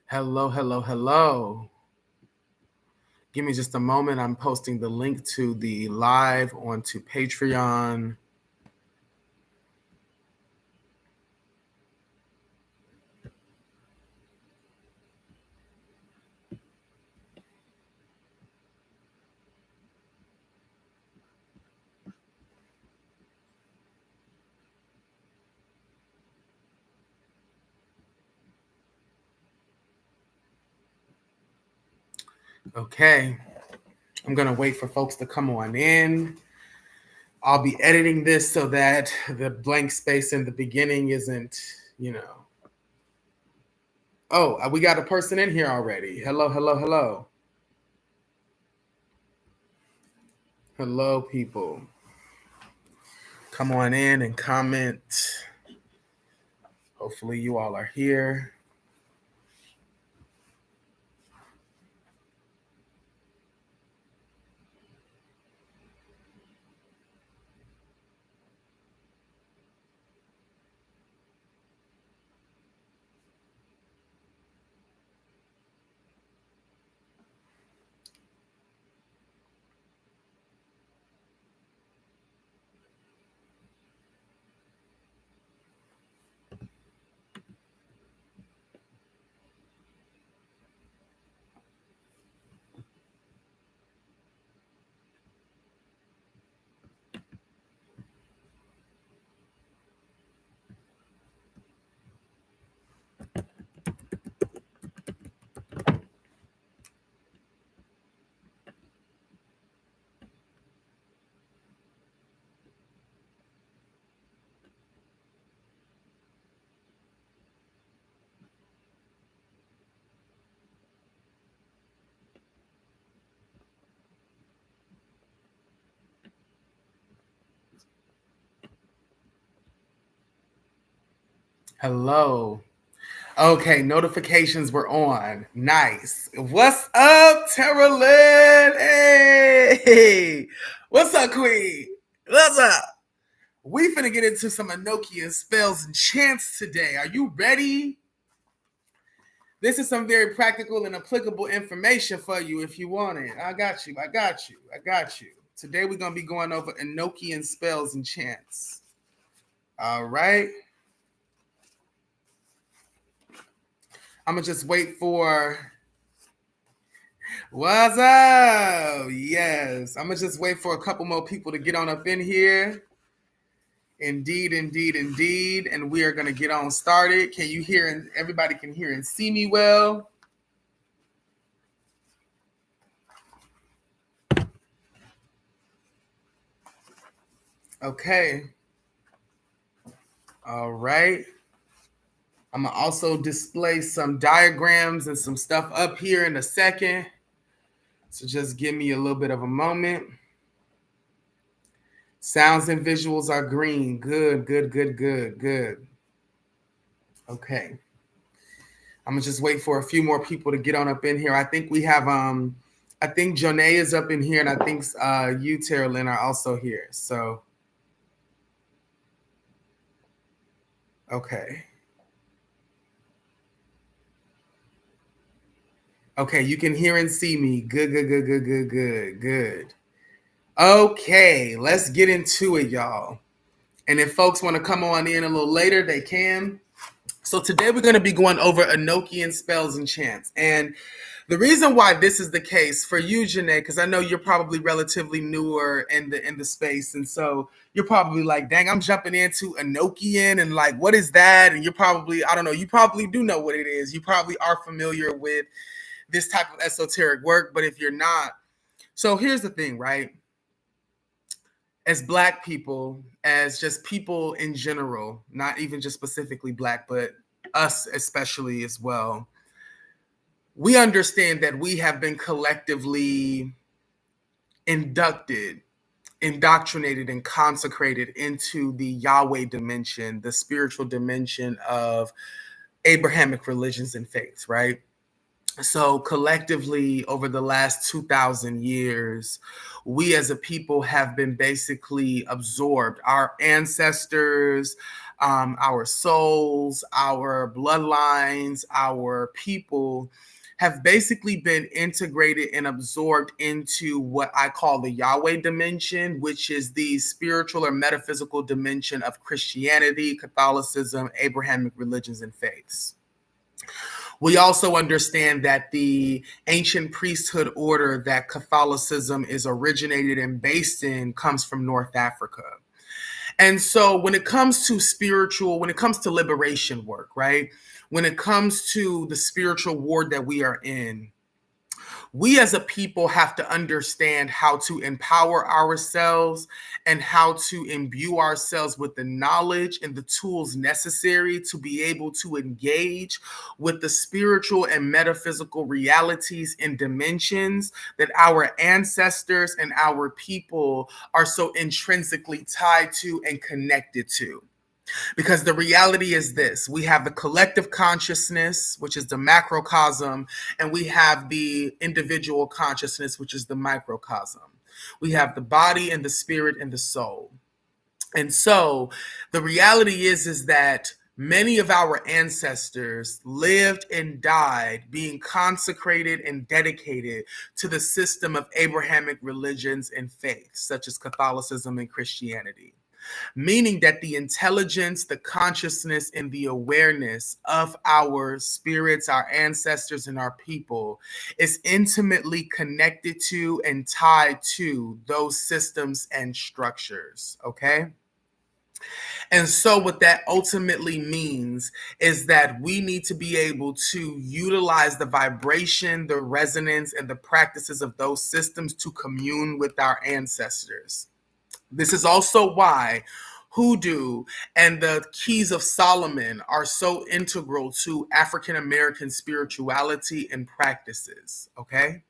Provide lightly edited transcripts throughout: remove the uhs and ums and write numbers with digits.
Hello, hello, hello. Give me just a moment. I'm posting the link to the live onto Patreon. Okay. I'm going to wait for folks to come on in. I'll be editing this so that the blank space in the beginning isn't, Oh, we got a person in here already. Hello, hello, hello. Hello, people. Come on in and comment. Hopefully, you all are here. Hello. Okay, notifications were on. Nice. What's up, Tara Lynn? Hey, what's up, Queen? What's up? We finna get into some Enochian spells and chants today. Are you ready? This is some very practical and applicable information for you if you want it. I got you. Today we're gonna be going over Enochian spells and chants. All right. I'm gonna just wait for what's up? Yes, I'm gonna just wait for a couple more people to get on up in here. Indeed. And we are gonna get on started. Can you hear and everybody can hear and see me well? Okay. All right. I'm gonna also display some diagrams and some stuff up here in a second. So just give me a little bit of a moment. Sounds and visuals are green. Good. Okay. I'm gonna just wait for a few more people to get on up in here. I think we have I think Jonay is up in here, and I think you, Tara Lynn, are also here. So okay. Okay, you can hear and see me. Good. Okay, let's get into it, y'all. And if folks want to come on in a little later, they can. So today we're going to be going over Enochian spells and chants. And the reason why this is the case for you, Janae, because I know you're probably relatively newer in the space, and so you're probably like, "Dang, I'm jumping into Enochian, and like, what is that?" And you're probably, I don't know, you probably do know what it is. You probably are familiar with this type of esoteric work, but if you're not, so here's the thing, right? As Black people, as just people in general, not even just specifically Black, but us especially as well, we understand that we have been collectively indoctrinated, and consecrated into the Yahweh dimension, the spiritual dimension of Abrahamic religions and faiths, right? So collectively, over the last 2,000 years, we as a people have been basically absorbed. Our ancestors, our souls, our bloodlines, our people have basically been integrated and absorbed into what I call the Yahweh dimension, which is the spiritual or metaphysical dimension of Christianity, Catholicism, Abrahamic religions, and faiths. We also understand that the ancient priesthood order that Catholicism is originated and based in comes from North Africa. And so when it comes to spiritual, when it comes to liberation work, right? When it comes to the spiritual war that we are in, we as a people have to understand how to empower ourselves and how to imbue ourselves with the knowledge and the tools necessary to be able to engage with the spiritual and metaphysical realities and dimensions that our ancestors and our people are so intrinsically tied to and connected to. Because the reality is this: we have the collective consciousness, which is the macrocosm, and we have the individual consciousness, which is the microcosm. We have the body and the spirit and the soul. And so the reality is that many of our ancestors lived and died being consecrated and dedicated to the system of Abrahamic religions and faiths, such as Catholicism and Christianity, meaning that the intelligence, the consciousness, and the awareness of our spirits, our ancestors, and our people is intimately connected to and tied to those systems and structures. Okay. And so, what that ultimately means is that we need to be able to utilize the vibration, the resonance, and the practices of those systems to commune with our ancestors. This is also why hoodoo and the keys of Solomon are so integral to African American spirituality and practices. Okay.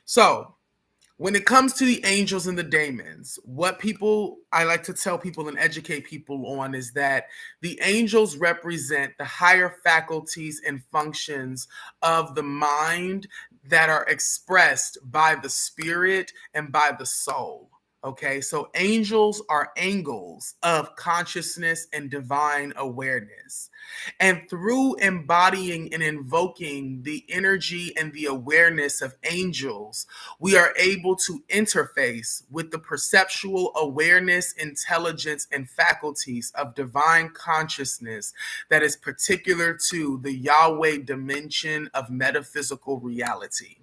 So, when it comes to the angels and the daemons, what I like to tell people and educate people on is that the angels represent the higher faculties and functions of the mind that are expressed by the spirit and by the soul. Okay, so angels are angles of consciousness and divine awareness. And through embodying and invoking the energy and the awareness of angels, we are able to interface with the perceptual awareness, intelligence, and faculties of divine consciousness that is particular to the Yahweh dimension of metaphysical reality.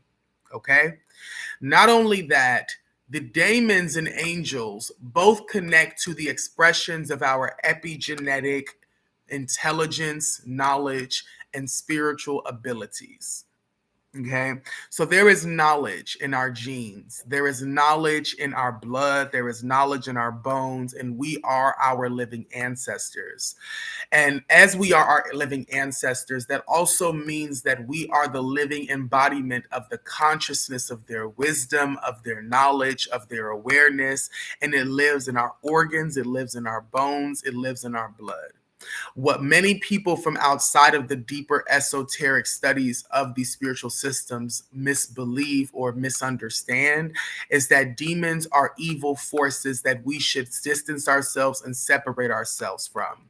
Okay? Not only that, the daemons and angels both connect to the expressions of our epigenetic intelligence, knowledge, and spiritual abilities. Okay, so there is knowledge in our genes, there is knowledge in our blood, there is knowledge in our bones, and we are our living ancestors. And as we are our living ancestors, that also means that we are the living embodiment of the consciousness of their wisdom, of their knowledge, of their awareness, and it lives in our organs, it lives in our bones, it lives in our blood. What many people from outside of the deeper esoteric studies of these spiritual systems misbelieve or misunderstand is that demons are evil forces that we should distance ourselves and separate ourselves from.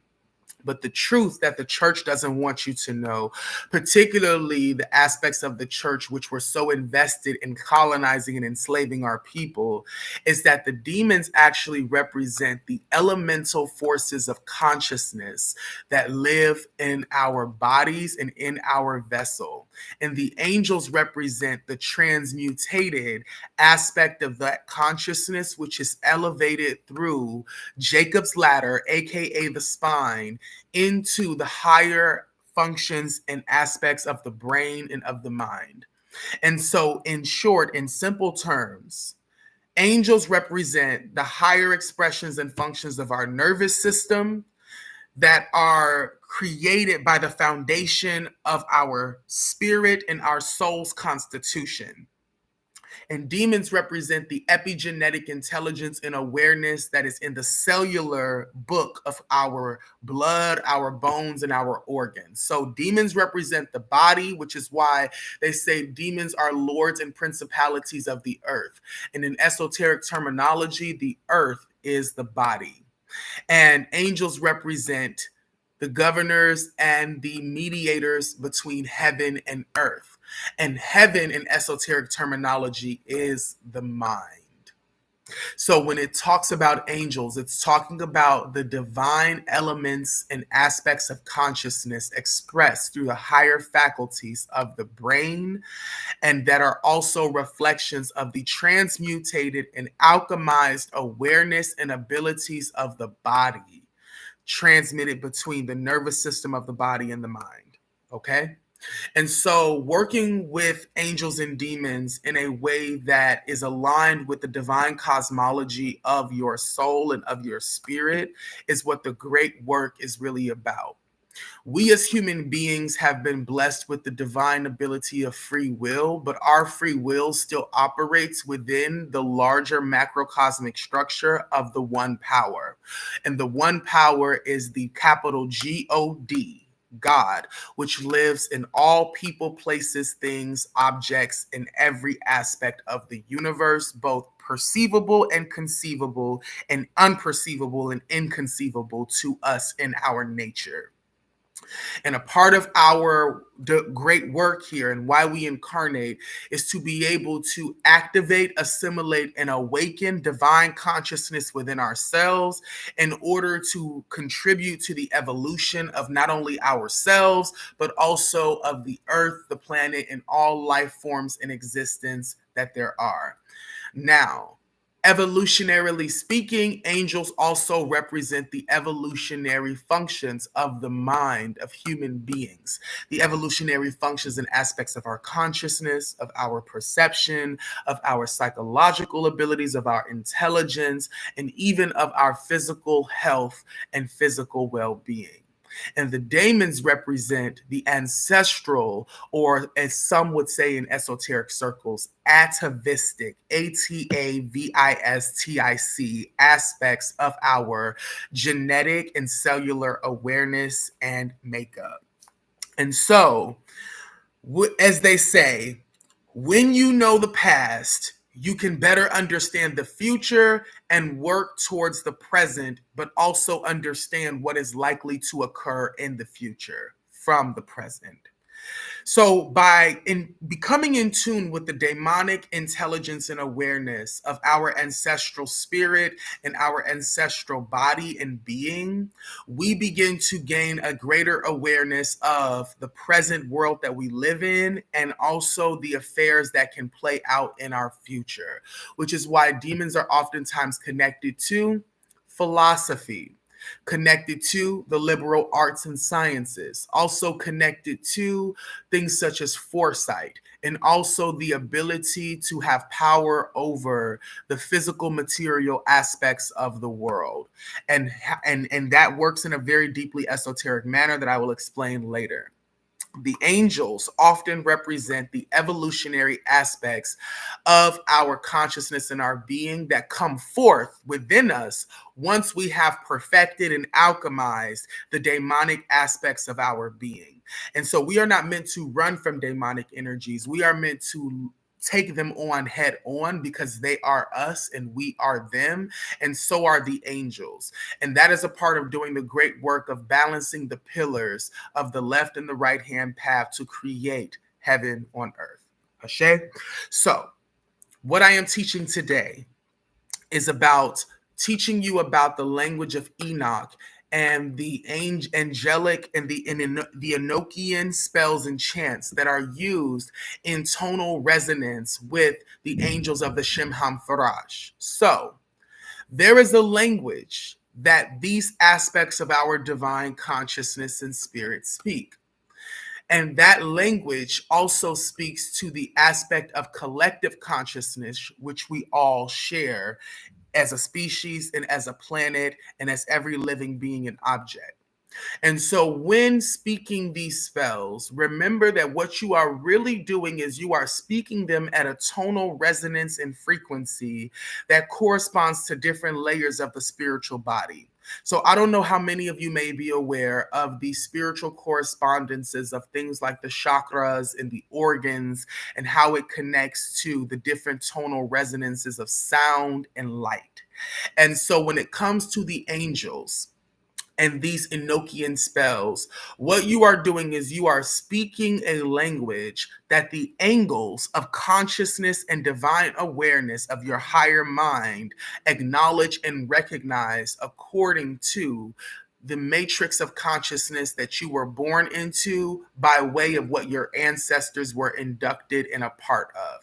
But the truth that the church doesn't want you to know, particularly the aspects of the church which were so invested in colonizing and enslaving our people, is that the demons actually represent the elemental forces of consciousness that live in our bodies and in our vessel. And the angels represent the transmutated aspect of that consciousness, which is elevated through Jacob's ladder, aka the spine, into the higher functions and aspects of the brain and of the mind. And so, in short, in simple terms, angels represent the higher expressions and functions of our nervous system that are created by the foundation of our spirit and our soul's constitution. And demons represent the epigenetic intelligence and awareness that is in the cellular book of our blood, our bones, and our organs. So demons represent the body, which is why they say demons are lords and principalities of the earth. And in esoteric terminology, the earth is the body. And angels represent the governors and the mediators between heaven and earth. And heaven in esoteric terminology is the mind. So when it talks about angels, it's talking about the divine elements and aspects of consciousness expressed through the higher faculties of the brain, and that are also reflections of the transmutated and alchemized awareness and abilities of the body, transmitted between the nervous system of the body and the mind. Okay? And so, working with angels and demons in a way that is aligned with the divine cosmology of your soul and of your spirit is what the great work is really about. We as human beings have been blessed with the divine ability of free will, but our free will still operates within the larger macrocosmic structure of the one power. And the one power is the capital God, God, which lives in all people, places, things, objects, in every aspect of the universe, both perceivable and conceivable, and unperceivable and inconceivable to us in our nature. And a part of our great work here and why we incarnate is to be able to activate, assimilate, and awaken divine consciousness within ourselves in order to contribute to the evolution of not only ourselves, but also of the earth, the planet, and all life forms in existence that there are. Now, evolutionarily speaking, angels also represent the evolutionary functions of the mind of human beings, the evolutionary functions and aspects of our consciousness, of our perception, of our psychological abilities, of our intelligence, and even of our physical health and physical well-being. And the daemons represent the ancestral, or as some would say in esoteric circles, atavistic, atavistic aspects of our genetic and cellular awareness and makeup. And so, as they say, when you know the past, you can better understand the future and work towards the present, but also understand what is likely to occur in the future from the present. So by becoming in tune with the daemonic intelligence and awareness of our ancestral spirit and our ancestral body and being, we begin to gain a greater awareness of the present world that we live in and also the affairs that can play out in our future, which is why demons are oftentimes connected to philosophy, connected to the liberal arts and sciences, also connected to things such as foresight, and also the ability to have power over the physical material aspects of the world. And that works in a very deeply esoteric manner that I will explain later. The angels often represent the evolutionary aspects of our consciousness and our being that come forth within us once we have perfected and alchemized the daemonic aspects of our being. And so we are not meant to run from daemonic energies. We are meant to take them on head on because they are us and we are them, and so are the angels. And that is a part of doing the great work of balancing the pillars of the left and the right hand path to create heaven on earth. Ashe? So, what I am teaching today is about teaching you about the language of Enoch and the angelic and the Enochian spells and chants that are used in tonal resonance with the angels of the shem-ham-forash. So, there is a language that these aspects of our divine consciousness and spirit speak. And that language also speaks to the aspect of collective consciousness, which we all share as a species and as a planet and as every living being and object. And so, when speaking these spells, remember that what you are really doing is you are speaking them at a tonal resonance and frequency that corresponds to different layers of the spiritual body. So, I don't know how many of you may be aware of the spiritual correspondences of things like the chakras and the organs and how it connects to the different tonal resonances of sound and light. And so, when it comes to the angels, and these Enochian spells, what you are doing is you are speaking a language that the angles of consciousness and divine awareness of your higher mind acknowledge and recognize according to the matrix of consciousness that you were born into by way of what your ancestors were inducted and a part of.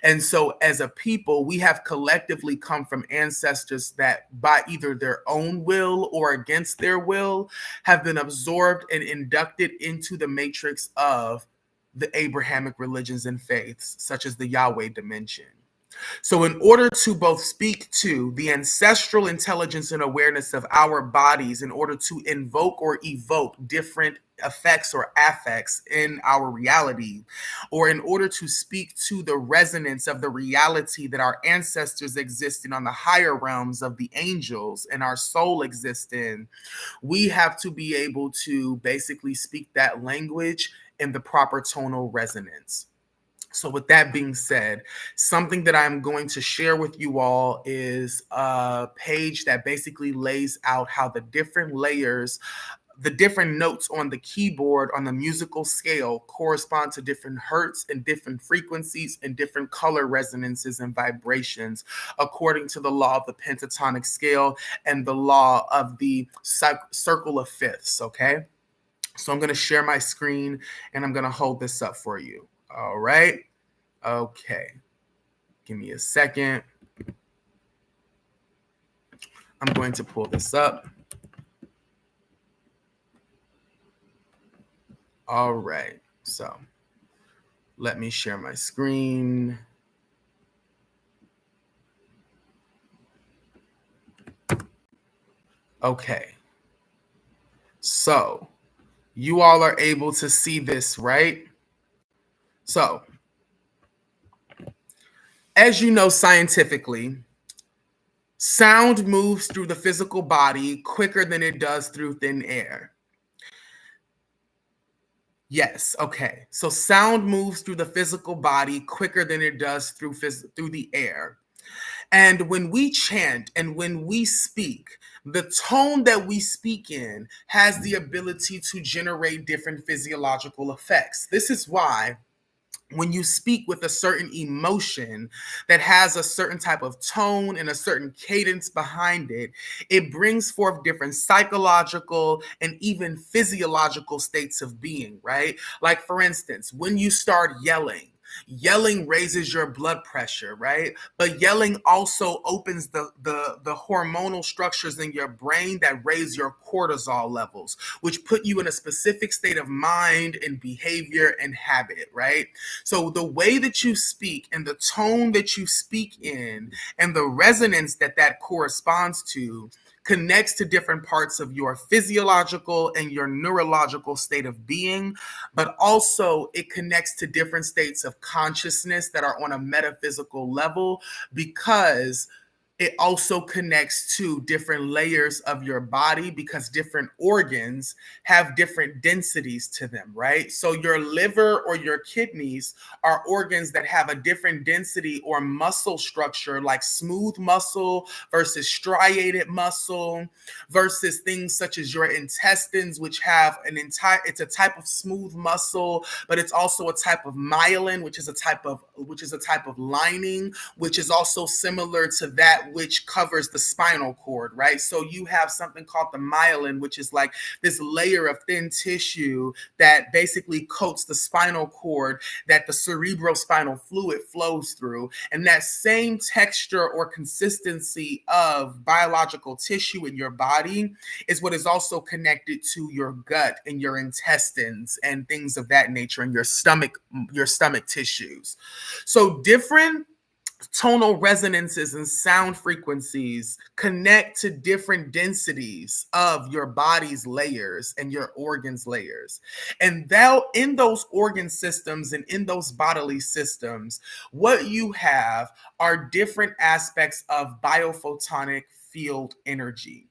And so, as a people, we have collectively come from ancestors that, by either their own will or against their will, have been absorbed and inducted into the matrix of the Abrahamic religions and faiths, such as the Yahweh dimension. So, in order to both speak to the ancestral intelligence and awareness of our bodies, in order to invoke or evoke different effects or affects in our reality, or in order to speak to the resonance of the reality that our ancestors exist in on the higher realms of the angels and our soul exists in, we have to be able to basically speak that language in the proper tonal resonance. So, with that being said, something that I'm going to share with you all is a page that basically lays out how the different layers, the different notes on the keyboard on the musical scale correspond to different hertz and different frequencies and different color resonances and vibrations according to the law of the pentatonic scale and the law of the circle of fifths. Okay. So I'm going to share my screen and I'm going to hold this up for you. All right. Okay. Give me a second. I'm going to pull this up. All right. So let me share my screen. Okay. So you all are able to see this, right? So, as you know, scientifically, sound moves through the physical body quicker than it does through thin air. Yes, okay. So sound moves through the physical body quicker than it does through the air. And when we chant and when we speak, the tone that we speak in has the ability to generate different physiological effects. This is why when you speak with a certain emotion that has a certain type of tone and a certain cadence behind it, it brings forth different psychological and even physiological states of being, right? Like, for instance, when you start yelling raises your blood pressure, right? But yelling also opens the hormonal structures in your brain that raise your cortisol levels, which put you in a specific state of mind and behavior and habit, right? So the way that you speak and the tone that you speak in and the resonance that that corresponds to connects to different parts of your physiological and your neurological state of being, but also it connects to different states of consciousness that are on a metaphysical level, because it also connects to different layers of your body, because different organs have different densities to them, right? So your liver or your kidneys are organs that have a different density or muscle structure, like smooth muscle versus striated muscle, versus things such as your intestines, which have it's a type of smooth muscle, but it's also a type of myelin, which is a type of lining, which is also similar to that which covers the spinal cord, right? So you have something called the myelin, which is like this layer of thin tissue that basically coats the spinal cord that the cerebrospinal fluid flows through. And that same texture or consistency of biological tissue in your body is what is also connected to your gut and your intestines and things of that nature, and your stomach tissues. So different tonal resonances and sound frequencies connect to different densities of your body's layers and your organs layers. And that in those organ systems and in those bodily systems, what you have are different aspects of biophotonic field energy.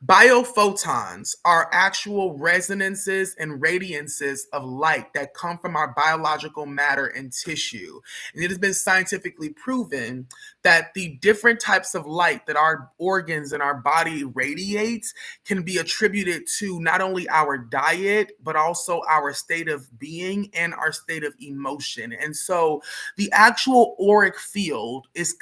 Biophotons are actual resonances and radiances of light that come from our biological matter and tissue. And it has been scientifically proven that the different types of light that our organs and our body radiates can be attributed to not only our diet, but also our state of being and our state of emotion. And so the actual auric field is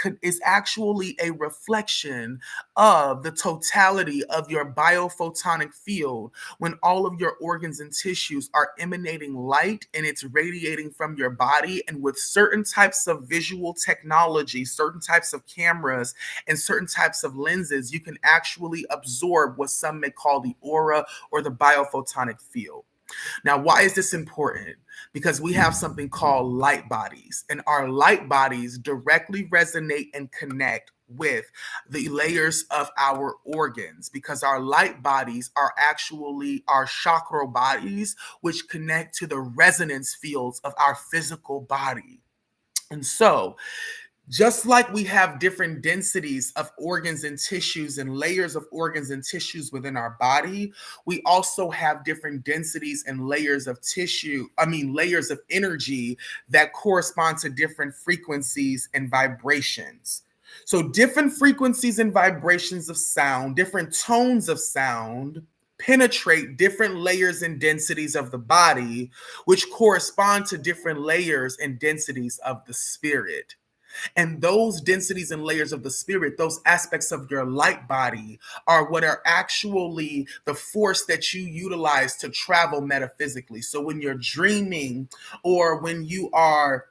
actually a reflection of the totality of your biophotonic field when all of your organs and tissues are emanating light and it's radiating from your body. And with certain types of visual technology, certain types of cameras, and certain types of lenses, you can actually absorb what some may call the aura or the biophotonic field. Now, why is this important? Because we have something called light bodies, and our light bodies directly resonate and connect with the layers of our organs, because our light bodies are actually our chakra bodies, which connect to the resonance fields of our physical body. And so, just like we have different densities of organs and tissues and layers of organs and tissues within our body, we also have different densities and layers of layers of energy that correspond to different frequencies and vibrations. So, different frequencies and vibrations of sound, different tones of sound, penetrate different layers and densities of the body, which correspond to different layers and densities of the spirit. And those densities and layers of the spirit, those aspects of your light body, are what are actually the force that you utilize to travel metaphysically. So when you're dreaming, or when you are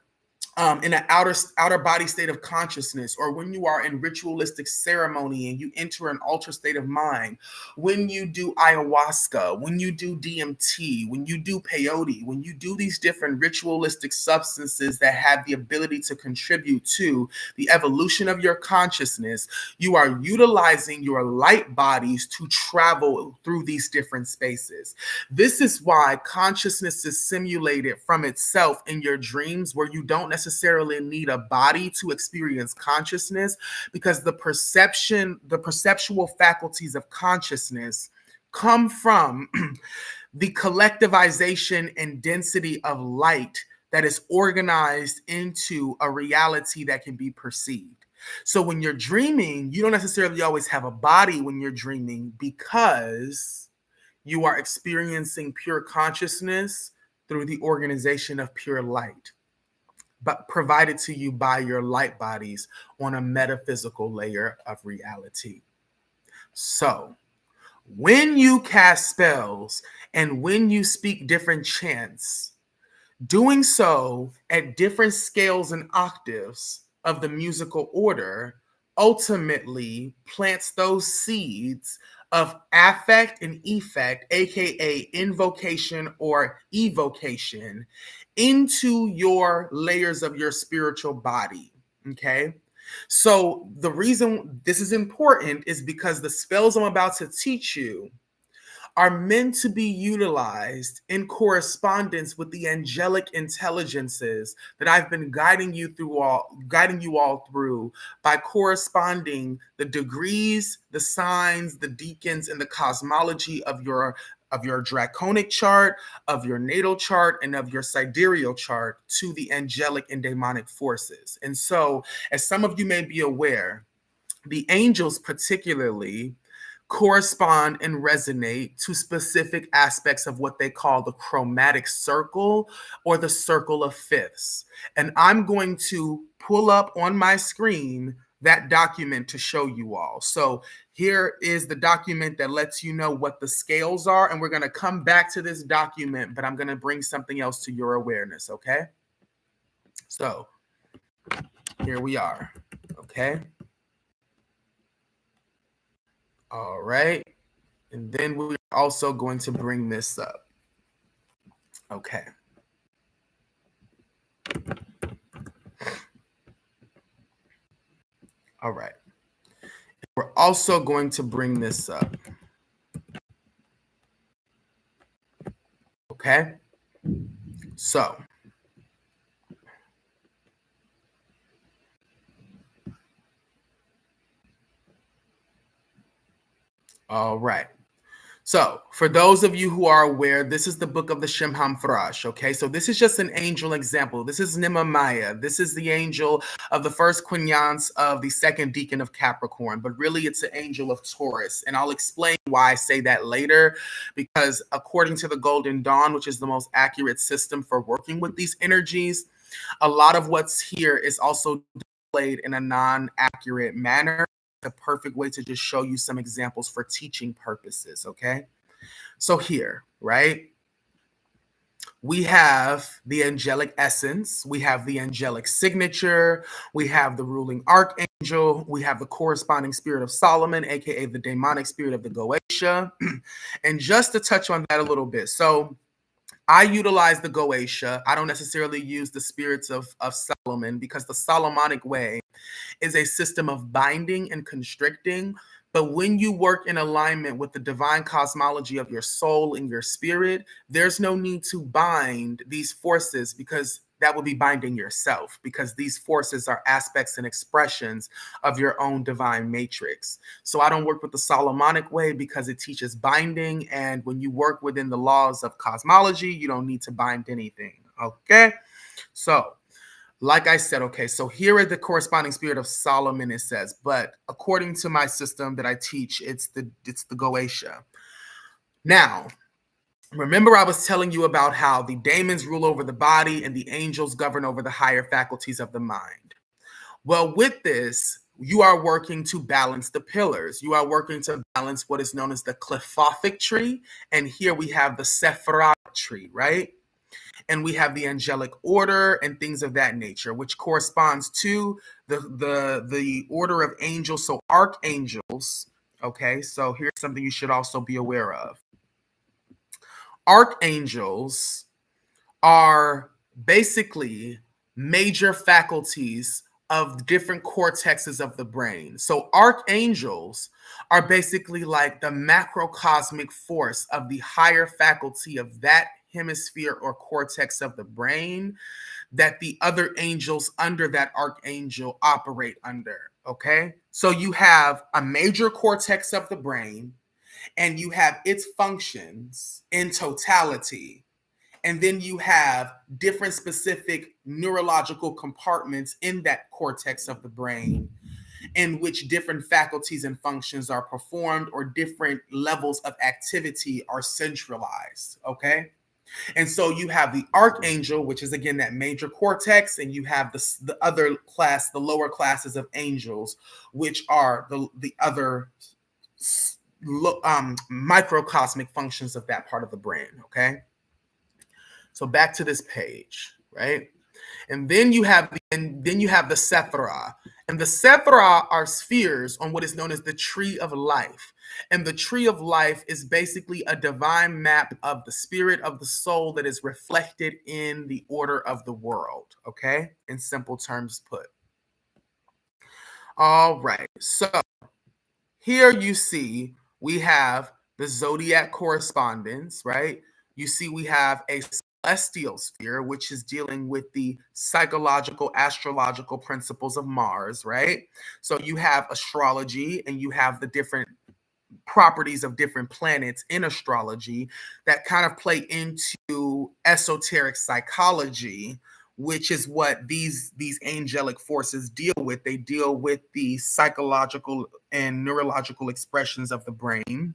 in an outer body state of consciousness, or when you are in ritualistic ceremony and you enter an altered state of mind, when you do ayahuasca, when you do DMT, when you do peyote, when you do these different ritualistic substances that have the ability to contribute to the evolution of your consciousness, you are utilizing your light bodies to travel through these different spaces. This is why consciousness is simulated from itself in your dreams, where you don't necessarily need a body to experience consciousness, because the perceptual faculties of consciousness come from the collectivization and density of light that is organized into a reality that can be perceived. So when you're dreaming, you don't necessarily always have a body when you're dreaming, because you are experiencing pure consciousness through the organization of pure light, but provided to you by your light bodies on a metaphysical layer of reality. So, when you cast spells and when you speak different chants, doing so at different scales and octaves of the musical order ultimately plants those seeds of affect and effect, aka invocation or evocation, into your layers of your spiritual body. Okay. So the reason this is important is because the spells I'm about to teach you are meant to be utilized in correspondence with the angelic intelligences that I've been guiding you all through by corresponding the degrees, the signs, the deacons, and the cosmology of your draconic chart, of your natal chart, and of your sidereal chart to the angelic and daemonic forces. And so, as some of you may be aware, the angels particularly correspond and resonate to specific aspects of what they call the chromatic circle or the circle of fifths. And I'm going to pull up on my screen that document to show you all. So here is the document that lets you know what the scales are. And we're going to come back to this document, but I'm going to bring something else to your awareness. Okay. So here we are. Okay. All right. And then we're also going to bring this up. Okay. All right. We're also going to bring this up. Okay. So, all right. So, for those of you who are aware, this is the book of the shem-ham-forash. Okay, so this is just an angel example. This is Nimamaya. This is the angel of the first quinance of the second deacon of Capricorn, but really it's an angel of Taurus. And I'll explain why I say that later, because according to the Golden Dawn, which is the most accurate system for working with these energies, a lot of what's here is also displayed in a non-accurate manner. The perfect way to just show you some examples for teaching purposes, okay? So here, right, we have the angelic essence, we have the angelic signature, we have the ruling archangel, we have the corresponding spirit of Solomon, aka the daemonic spirit of the Goetia. And just to touch on that a little bit, so I utilize the Goetia. I don't necessarily use the spirits of Solomon, because the Solomonic way is a system of binding and constricting. But when you work in alignment with the divine cosmology of your soul and your spirit, there's no need to bind these forces, because that would be binding yourself, because these forces are aspects and expressions of your own divine matrix. So I don't work with the Solomonic way because it teaches binding. And when you work within the laws of cosmology, you don't need to bind anything. Okay. So, like I said, okay, so here is the corresponding spirit of Solomon, it says, but according to my system that I teach, it's the Goetia. Now, remember I was telling you about how the daemons rule over the body and the angels govern over the higher faculties of the mind. Well, with this, you are working to balance the pillars. You are working to balance what is known as the Clefophic tree, and here we have the Sephiroth tree, right? And we have the angelic order and things of that nature, which corresponds to the order of angels. So archangels, okay, so here's something you should also be aware of. Archangels are basically major faculties of different cortexes of the brain. So archangels are basically like the macrocosmic force of the higher faculty of that hemisphere or cortex of the brain that the other angels under that archangel operate under. Okay, so you have a major cortex of the brain and you have its functions in totality, and then you have different specific neurological compartments in that cortex of the brain in which different faculties and functions are performed, or different levels of activity are centralized. Okay, and so you have the archangel, which is again that major cortex, and you have the other class, the lower classes of angels, which are the other microcosmic functions of that part of the brain. Okay, so back to this page, right? And then you have the Sephira. And the Sephira are spheres on what is known as the tree of life. And the tree of life is basically a divine map of the spirit of the soul that is reflected in the order of the world. Okay, in simple terms put. All right, so here you see we have the zodiac correspondence, right? You see we have a celestial sphere, which is dealing with the psychological, astrological principles of Mars, right? So you have astrology and you have the different properties of different planets in astrology that kind of play into esoteric psychology, which is what these angelic forces deal with. They deal with the psychological and neurological expressions of the brain.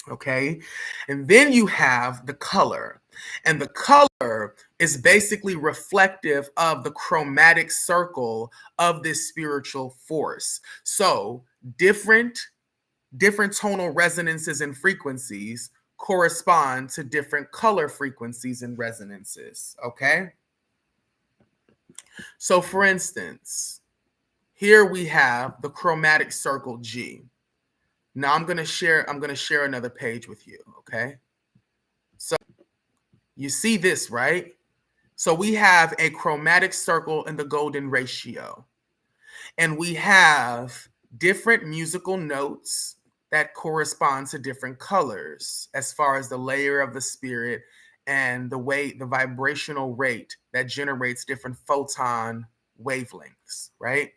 Okay, and then you have the color, and the color is basically reflective of the chromatic circle of this spiritual force. So different tonal resonances and frequencies correspond to different color frequencies and resonances. Okay, so for instance, here we have the chromatic circle G. Now I'm going to share another page with you, okay? So you see this, right? So we have a chromatic circle in the golden ratio. And we have different musical notes that correspond to different colors as far as the layer of the spirit and the vibrational rate that generates different photon wavelengths, right?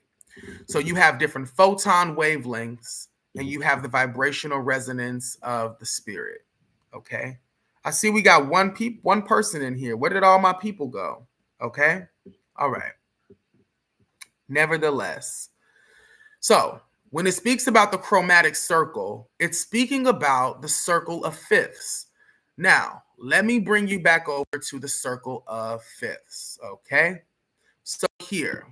So you have different photon wavelengths and you have the vibrational resonance of the spirit. Okay. I see we got one person in here. Where did all my people go? Okay. All right. Nevertheless, so when it speaks about the chromatic circle, it's speaking about the circle of fifths. Now, let me bring you back over to the circle of fifths. Okay. So here,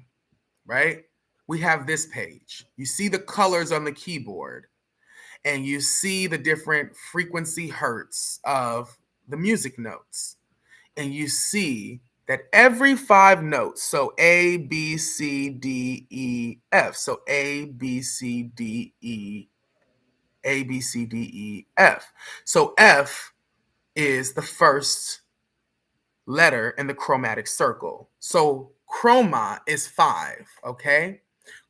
right, we have this page. You see the colors on the keyboard and you see the different frequency hertz of the music notes. And you see that every 5 notes, so A, B, C, D, E, F. So A, B, C, D, E, A, B, C, D, E, F. So F is the first letter in the chromatic circle. So chroma is 5, okay?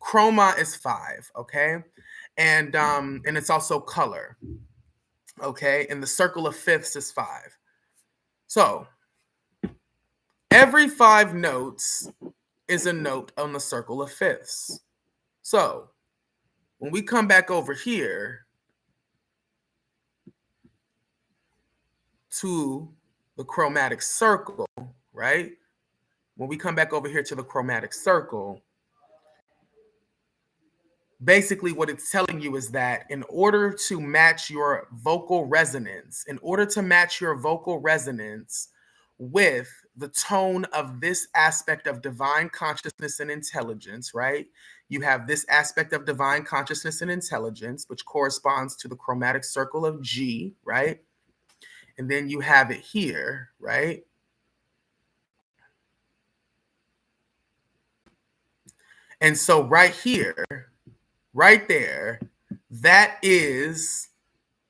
Chroma is 5, okay? And it's also color, okay? And the circle of fifths is 5. So every 5 notes is a note on the circle of fifths. So when we come back over here to the chromatic circle, right? When we come back over here to the chromatic circle, basically what it's telling you is that in order to match your vocal resonance, with the tone of this aspect of divine consciousness and intelligence, right? You have this aspect of divine consciousness and intelligence, which corresponds to the chromatic circle of G, right? And then you have it here, right? And so right here, right there, that is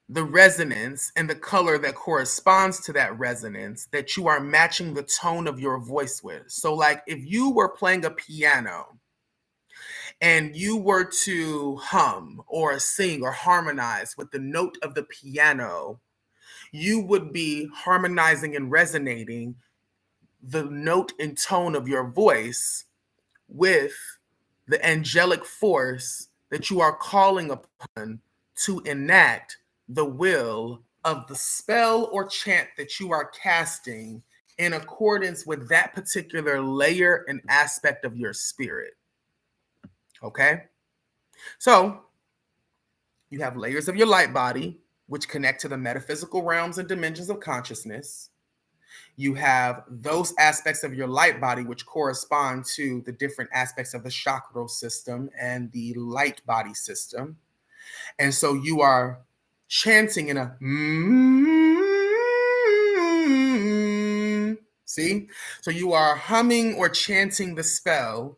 the resonance and the color that corresponds to that resonance that you are matching the tone of your voice with. So like if you were playing a piano and you were to hum or sing or harmonize with the note of the piano, you would be harmonizing and resonating the note and tone of your voice with the angelic force that you are calling upon to enact the will of the spell or chant that you are casting in accordance with that particular layer and aspect of your spirit. Okay? So you have layers of your light body, which connect to the metaphysical realms and dimensions of consciousness. You have those aspects of your light body which correspond to the different aspects of the chakral system and the light body system. And so you are chanting in a see? So you are humming or chanting the spell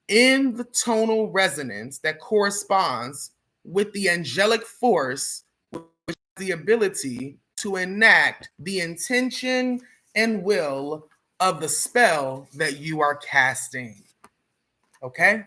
in the tonal resonance that corresponds with the angelic force, which has the ability to enact the intention and will of the spell that you are casting. Okay?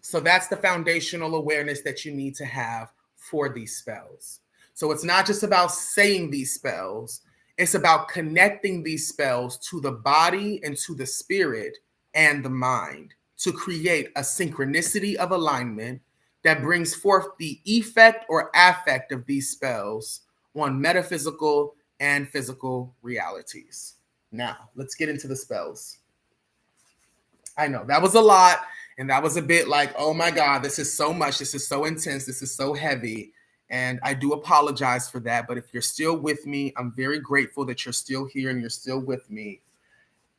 So that's the foundational awareness that you need to have for these spells. So it's not just about saying these spells, it's about connecting these spells to the body and to the spirit and the mind to create a synchronicity of alignment that brings forth the effect or affect of these spells on metaphysical and physical realities. Now, let's get into the spells. I know that was a lot, and that was a bit like, oh my God, this is so much. This is so intense. This is so heavy. And I do apologize for that. But if you're still with me, I'm very grateful that you're still here and you're still with me.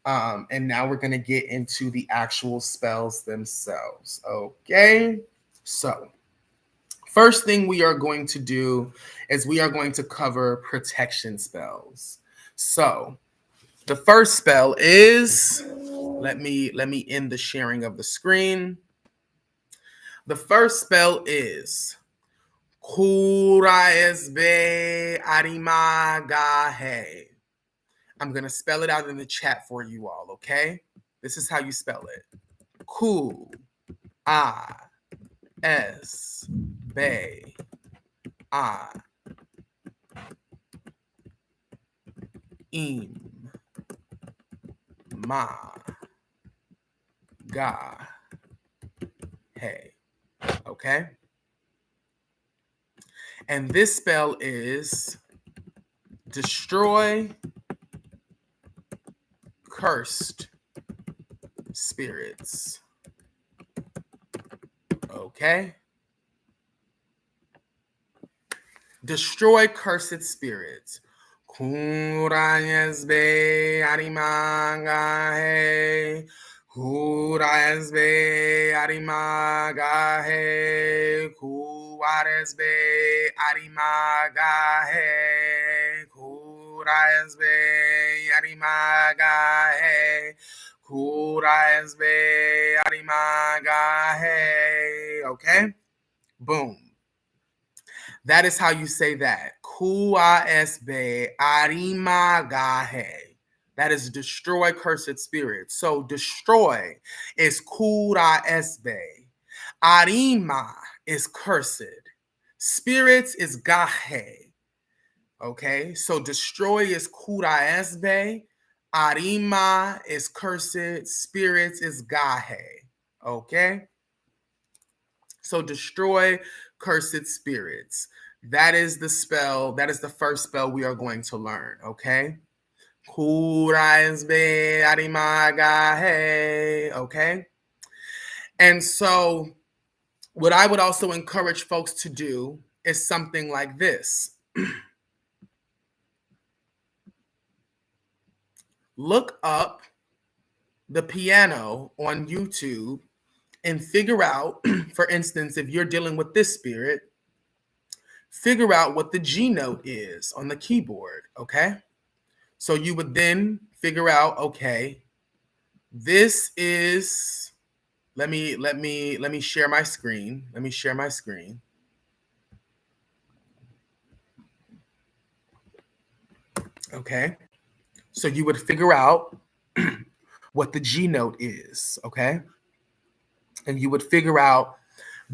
And now we're going to get into the actual spells themselves. Okay. So first thing we are going to do is we are going to cover protection spells. So the first spell is, let me end the sharing of the screen. The first spell is Kuraesbe Arimagahe. I'm going to spell it out in the chat for you all, okay? This is how you spell it. Ku I S Be I Im Ma Ga He. Okay? And this spell is destroy cursed spirits. Okay? Destroy cursed spirits. Kurayasbe arimagahe. Kurayasbe arimagahe. Kurayasbe arimagahe. Kurayasbe arimagahe. Kurayasbe arimagahe. Okay? Boom. That is how you say that. Kuasbe arimagahe. That is destroy cursed spirits. So destroy is kuraesbe. Arima is cursed. Spirits is gahe. Okay, so destroy is kuraesbe. Arima is cursed. Spirits is gahe. Okay. So destroy cursed spirits. That is the spell. That is the first spell we are going to learn. Okay. Okay. And so what I would also encourage folks to do is something like this. Look up the piano on YouTube and figure out, for instance, if you're dealing with this spirit, figure out what the G note is on the keyboard, okay? So you would then figure out, okay, this is, let me share my screen. Let me share my screen. Okay. So you would figure out what the G note is, okay? And you would figure out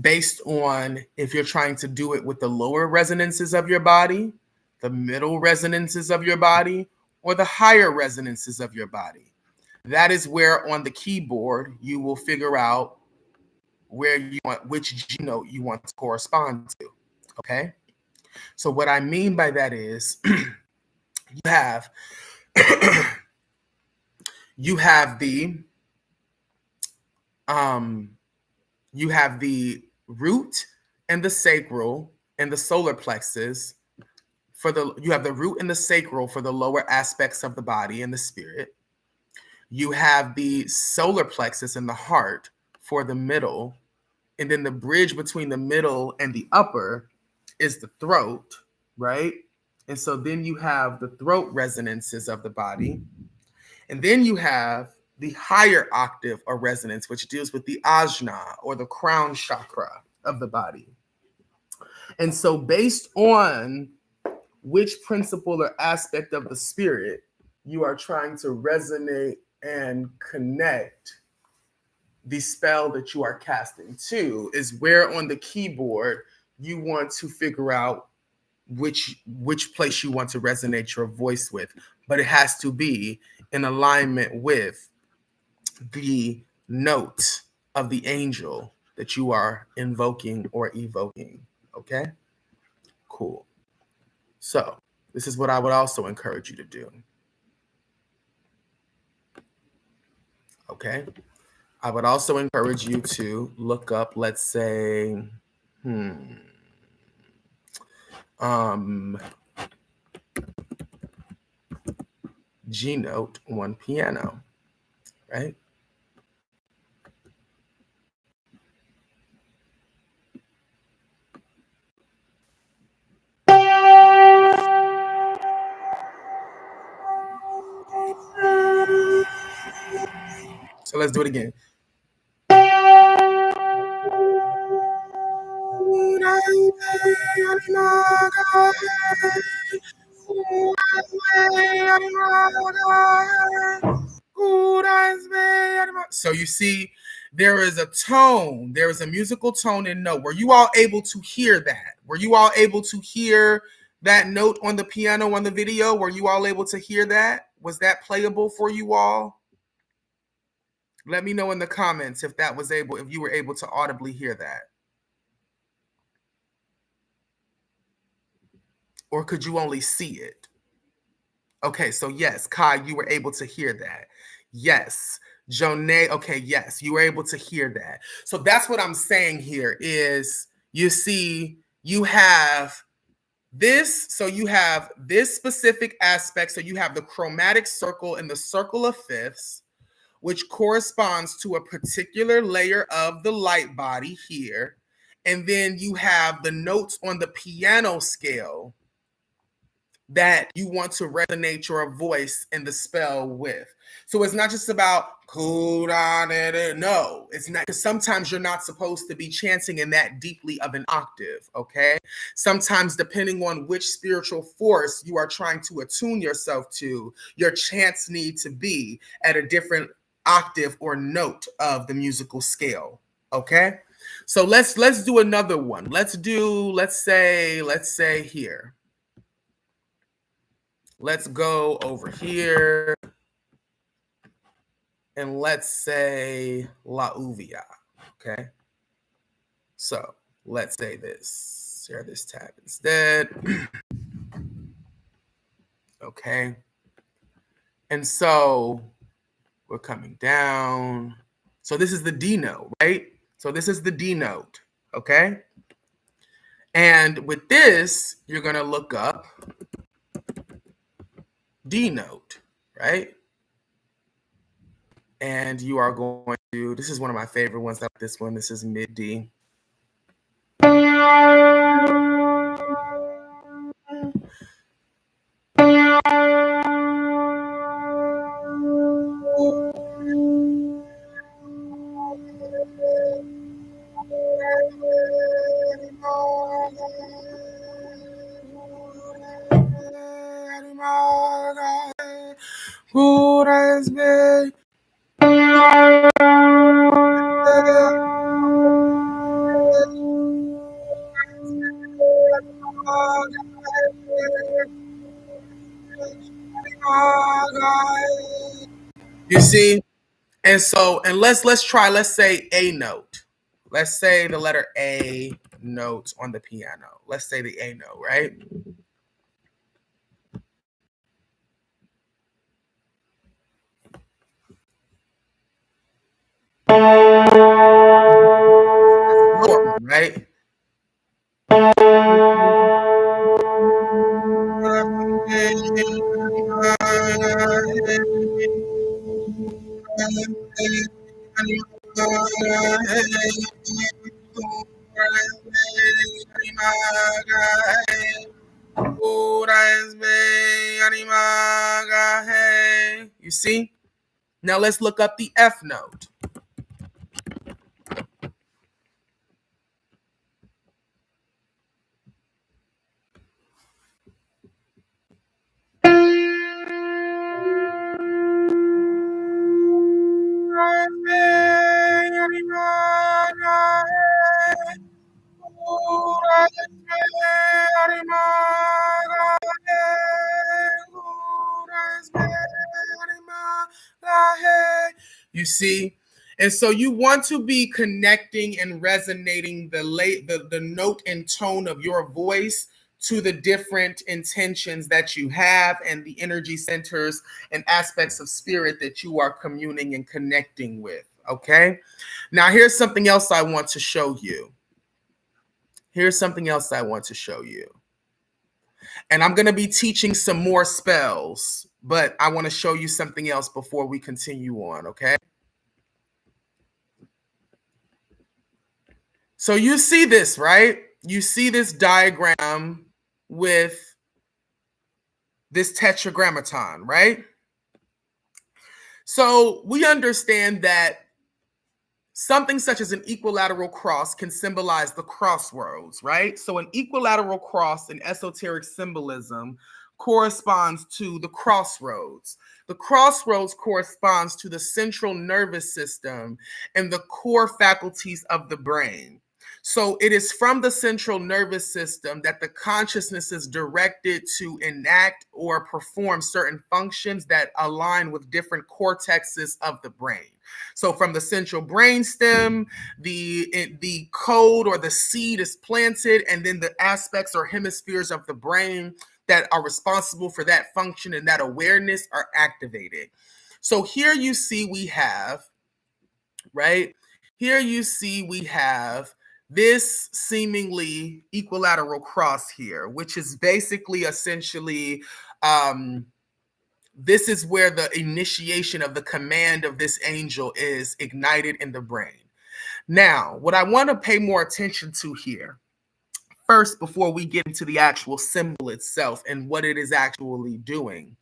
based on if you're trying to do it with the lower resonances of your body, the middle resonances of your body, or the higher resonances of your body. That is where on the keyboard you will figure out where you want, which G note you want to correspond to. Okay. So what I mean by that is you have you have the root and the sacral and the solar plexus for the, you have the root and the sacral for the lower aspects of the body and the spirit. You have the solar plexus and the heart for the middle, and then the bridge between the middle and the upper is the throat, right? And so then you have the throat resonances of the body, and then you have the higher octave or resonance, which deals with the ajna or the crown chakra of the body. And so based on which principle or aspect of the spirit you are trying to resonate and connect the spell that you are casting to is where on the keyboard you want to figure out which place you want to resonate your voice with, but it has to be in alignment with the note of the angel that you are invoking or evoking. Okay, cool. So this is what I would also encourage you to do. Okay, I would also encourage you to look up, let's say, G note on piano, right? So let's do it again. So you see, there is a tone, there is a musical tone and note. Were you all able to hear that? Were you all able to hear that note on the piano on the video? Were you all able to hear that? Was that playable for you all? Let me know in the comments if you were able to audibly hear that. Or could you only see it? Okay, so yes, Kai, you were able to hear that. Yes. Jonay, okay, yes, you were able to hear that. So that's what I'm saying here is, you see, you have this, so you have this specific aspect. So you have the chromatic circle and the circle of fifths, which corresponds to a particular layer of the light body here. And then you have the notes on the piano scale that you want to resonate your voice in the spell with. So it's not just about no, it's not, because sometimes you're not supposed to be chanting in that deeply of an octave, okay? Sometimes, depending on which spiritual force you are trying to attune yourself to, your chants need to be at a different octave or note of the musical scale, okay? So let's do another one. Let's say here. Let's go over here and let's say La Uvia, okay? So let's say this, share this tab instead. Okay. And so we're coming down. So this is the D note, right? So this is the D note, okay? And with this, you're gonna look up D note, right? And you are going to, this is one of my favorite ones, like this one. This is mid D. You see? And so, and let's say A note. Let's say the letter A note on the piano. Let's say the A note, right? Right? You see? Now let's look up the F note. You see? And so you want to be connecting and resonating the note and tone of your voice to the different intentions that you have and the energy centers and aspects of spirit that you are communing and connecting with, okay? Now, here's something else I want to show you. And I'm going to be teaching some more spells, but I want to show you something else before we continue on, okay? So you see this, right? You see this diagram with this tetragrammaton, right? So we understand that something such as an equilateral cross can symbolize the crossroads, right? So an equilateral cross in esoteric symbolism corresponds to the crossroads. The crossroads corresponds to the central nervous system and the core faculties of the brain. So it is from the central nervous system that the consciousness is directed to enact or perform certain functions that align with different cortexes of the brain. So from the central brain stem, the code or the seed is planted, and then the aspects or hemispheres of the brain that are responsible for that function and that awareness are activated. So here you see we have, right? Here you see we have this seemingly equilateral cross here, which is basically essentially, this is where the initiation of the command of this angel is ignited in the brain. Now, what I want to pay more attention to here, first, before we get into the actual symbol itself and what it is actually doing,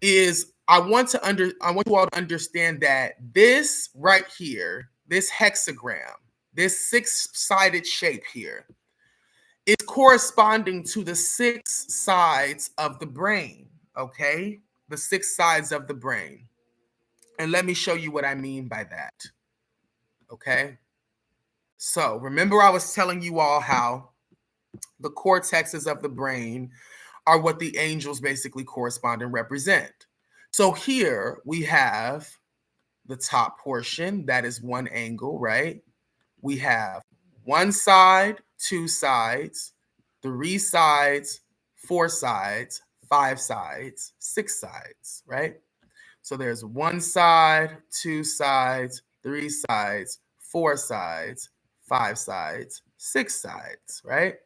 is I want you all to understand that this right here, this hexagram, this six-sided shape here, is corresponding to the six sides of the brain, okay? The six sides of the brain. And let me show you what I mean by that, okay? So remember I was telling you all how the cortexes of the brain are what the angels basically correspond and represent. So here we have the top portion, that is one angle, right? We have one side, two sides, three sides, four sides, five sides, six sides, right? So there's one side, two sides, three sides, four sides, five sides, six sides, right?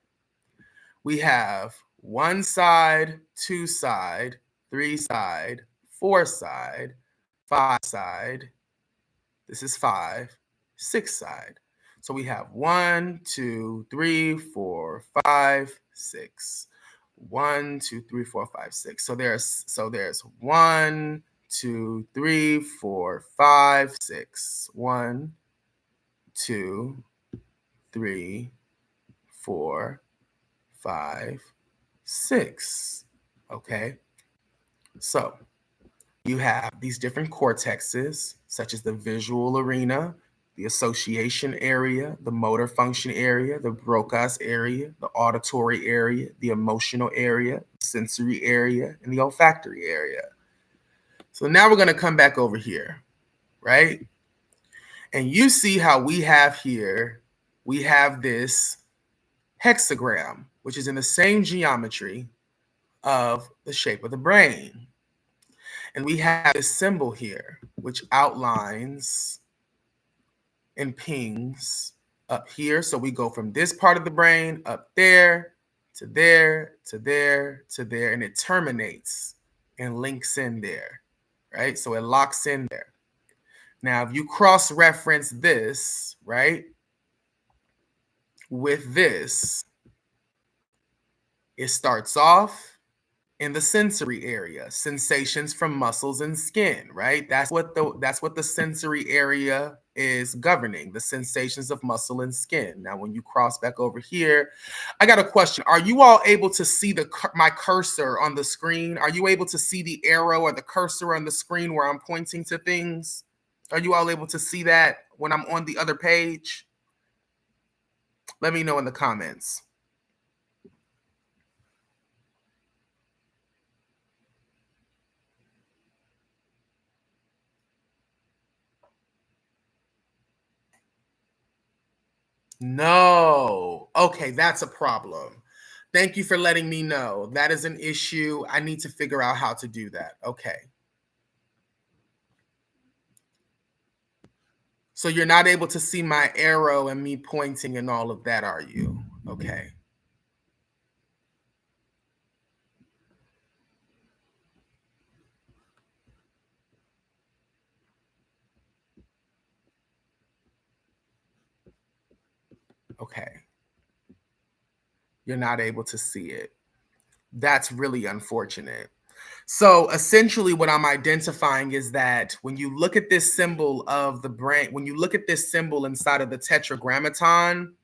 We have one side, two side, three side, four side, five side. This is five, six side. So we have 1, 2, 3, 4, 5, 6. 1, 2, 3, 4, 5, 6. So there's 1, 2, 3, 4, 5, 6. 1, 2, 3, 4, 5, 6. Okay. So you have these different cortexes, such as the visual arena, the association area, the motor function area, the Broca's area, the auditory area, the emotional area, sensory area, and the olfactory area. So now we're going to come back over here, right? And you see how we have here, we have this hexagram, which is in the same geometry of the shape of the brain. And we have this symbol here, which outlines and pings up here. So we go from this part of the brain up there to there to there to there, and it terminates and links in there, right? So it locks in there. Now, if you cross-reference this, right, with this, it starts off in the sensory area, sensations from muscles and skin, right? That's what the sensory area is governing, the sensations of muscle and skin. Now, when you cross back over here, I got a question. Are you all able to see my cursor on the screen? Are you able to see the arrow or the cursor on the screen where I'm pointing to things? Are you all able to see that when I'm on the other page? Let me know in the comments. No. Okay, that's a problem. Thank you for letting me know. That is an issue. I need to figure out how to do that. Okay. So you're not able to see my arrow and me pointing and all of that, are you? Okay. Okay. You're not able to see it. That's really unfortunate. So essentially what I'm identifying is that when you look at this symbol of the brain, when you look at this symbol inside of the tetragrammaton,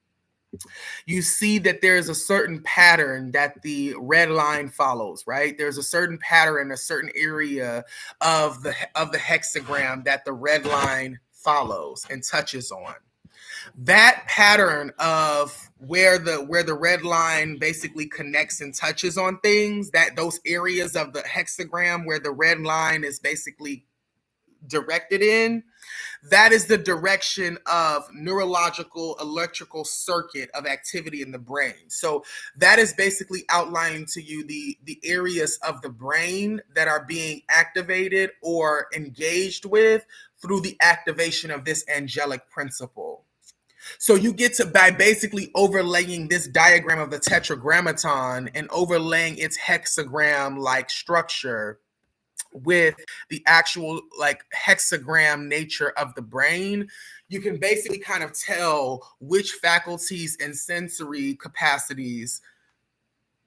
you see that there's a certain pattern that the red line follows, right? There's a certain pattern, a certain area of the hexagram that the red line follows and touches on. That pattern of where the red line basically connects and touches on things, that those areas of the hexagram where the red line is basically directed in, that is the direction of neurological electrical circuit of activity in the brain. So that is basically outlining to you the areas of the brain that are being activated or engaged with through the activation of this angelic principle. So you get to, by basically overlaying this diagram of the tetragrammaton and overlaying its hexagram like structure with the actual like hexagram nature of the brain, you can basically kind of tell which faculties and sensory capacities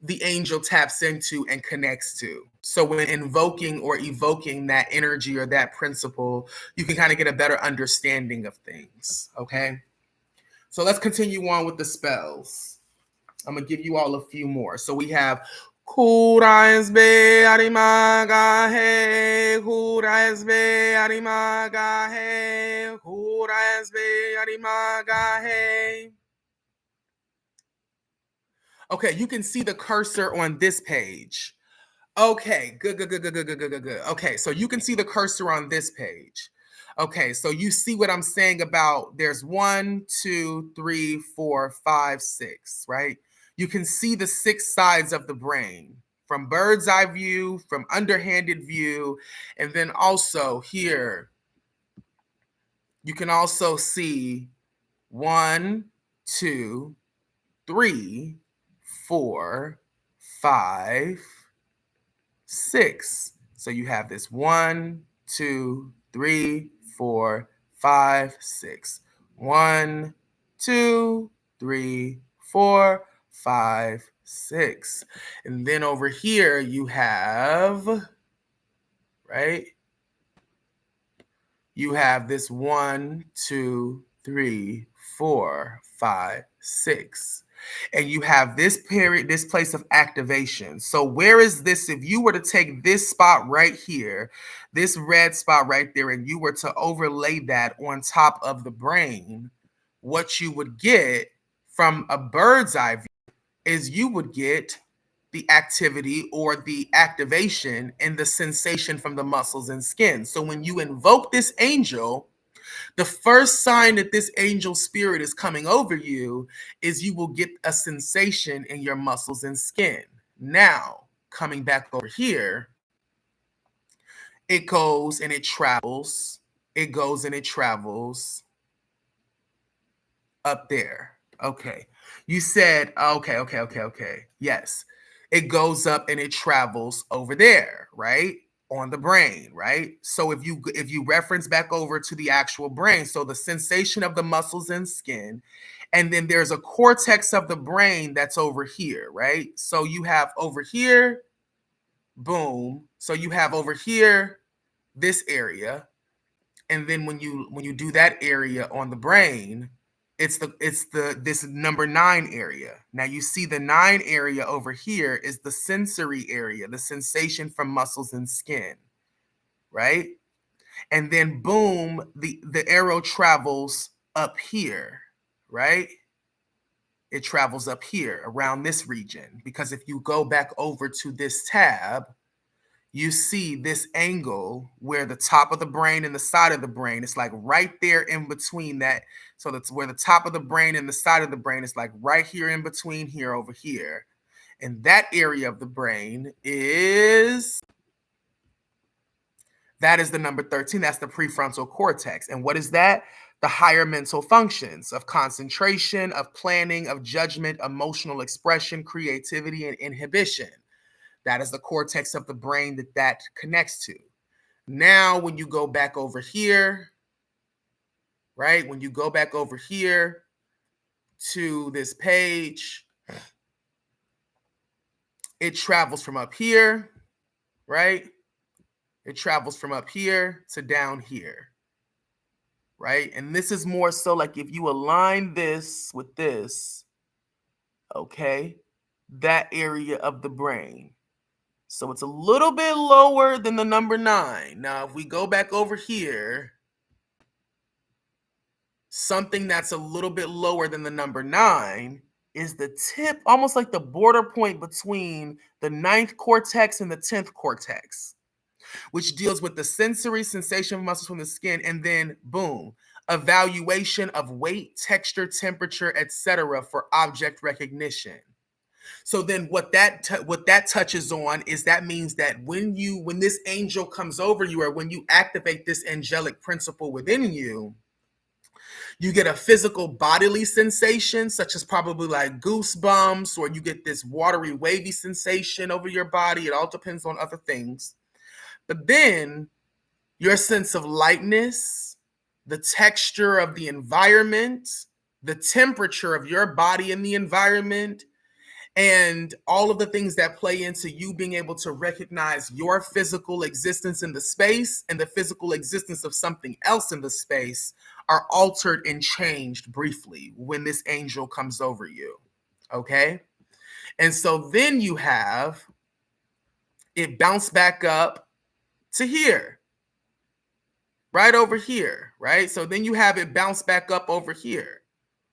the angel taps into and connects to. So when invoking or evoking that energy or that principle, you can kind of get a better understanding of things. Okay. So let's continue on with the spells. I'm gonna give you all a few more. So we have Kuraisbe Arimagahe, Kuraisbe Arimagahe, Kuraisbe Arimagahe. Okay, you can see the cursor on this page. Okay, good. Okay, so you can see the cursor on this page. Okay, so you see what I'm saying about there's 1, 2, 3, 4, 5, 6, right? You can see the 6 sides of the brain from bird's eye view, from underhanded view, and then also here, you can also see 1, 2, 3, 4, 5, 6. So you have this 1, 2, 3, 4, 5, 6. 1, 2, 3, 4, 5, 6. And then over here you have, right? You have this 1, 2, 3, 4, 5, 6. And you have this period, this place of activation. So where is this? If you were to take this spot right here, this red spot right there, and you were to overlay that on top of the brain, what you would get from a bird's eye view is you would get the activity or the activation and the sensation from the muscles and skin. So when you invoke this angel, the first sign that this angel spirit is coming over you is you will get a sensation in your muscles and skin. Now, coming back over here, it goes and it travels. It goes and it travels up there. Okay. You said, okay. Yes. It goes up and it travels over there, right? On the brain, right? So if you reference back over to the actual brain, so the sensation of the muscles and skin, and then there's a cortex of the brain that's over here, right? So you have over here, boom. So you have over here this area, and then when you do that area on the brain, it's this number 9 area. Now you see the 9 area over here is the sensory area, the sensation from muscles and skin, right? And then boom, the arrow travels up here, right? It travels up here around this region, because if you go back over to this tab, you see this angle where the top of the brain and the side of the brain, it's like right there in between that. So that's where the top of the brain and the side of the brain is like right here in between here over here. And that area of the brain that is the number 13. That's the prefrontal cortex. And what is that? The higher mental functions of concentration, of planning, of judgment, emotional expression, creativity, and inhibition. That is the cortex of the brain that connects to. Now, when you go back over here, right? When you go back over here to this page, it travels from up here, right? It travels from up here to down here, right? And this is more so like if you align this with this, okay? That area of the brain. So it's a little bit lower than the number 9. Now, if we go back over here, something that's a little bit lower than the number 9 is the tip, almost like the border point between the 9th cortex and the 10th cortex, which deals with the sensory sensation muscles from the skin, and then boom, evaluation of weight, texture, temperature, etc. for object recognition. So then what that touches on is that means that when this angel comes over you, or when you activate this angelic principle within you, you get a physical bodily sensation, such as probably like goosebumps, or you get this watery, wavy sensation over your body. It all depends on other things. But then your sense of lightness, the texture of the environment, the temperature of your body in the environment, and all of the things that play into you being able to recognize your physical existence in the space and the physical existence of something else in the space are altered and changed briefly when this angel comes over you. Okay? And so then you have it bounce back up to here, right over here, right? So then you have it bounce back up over here,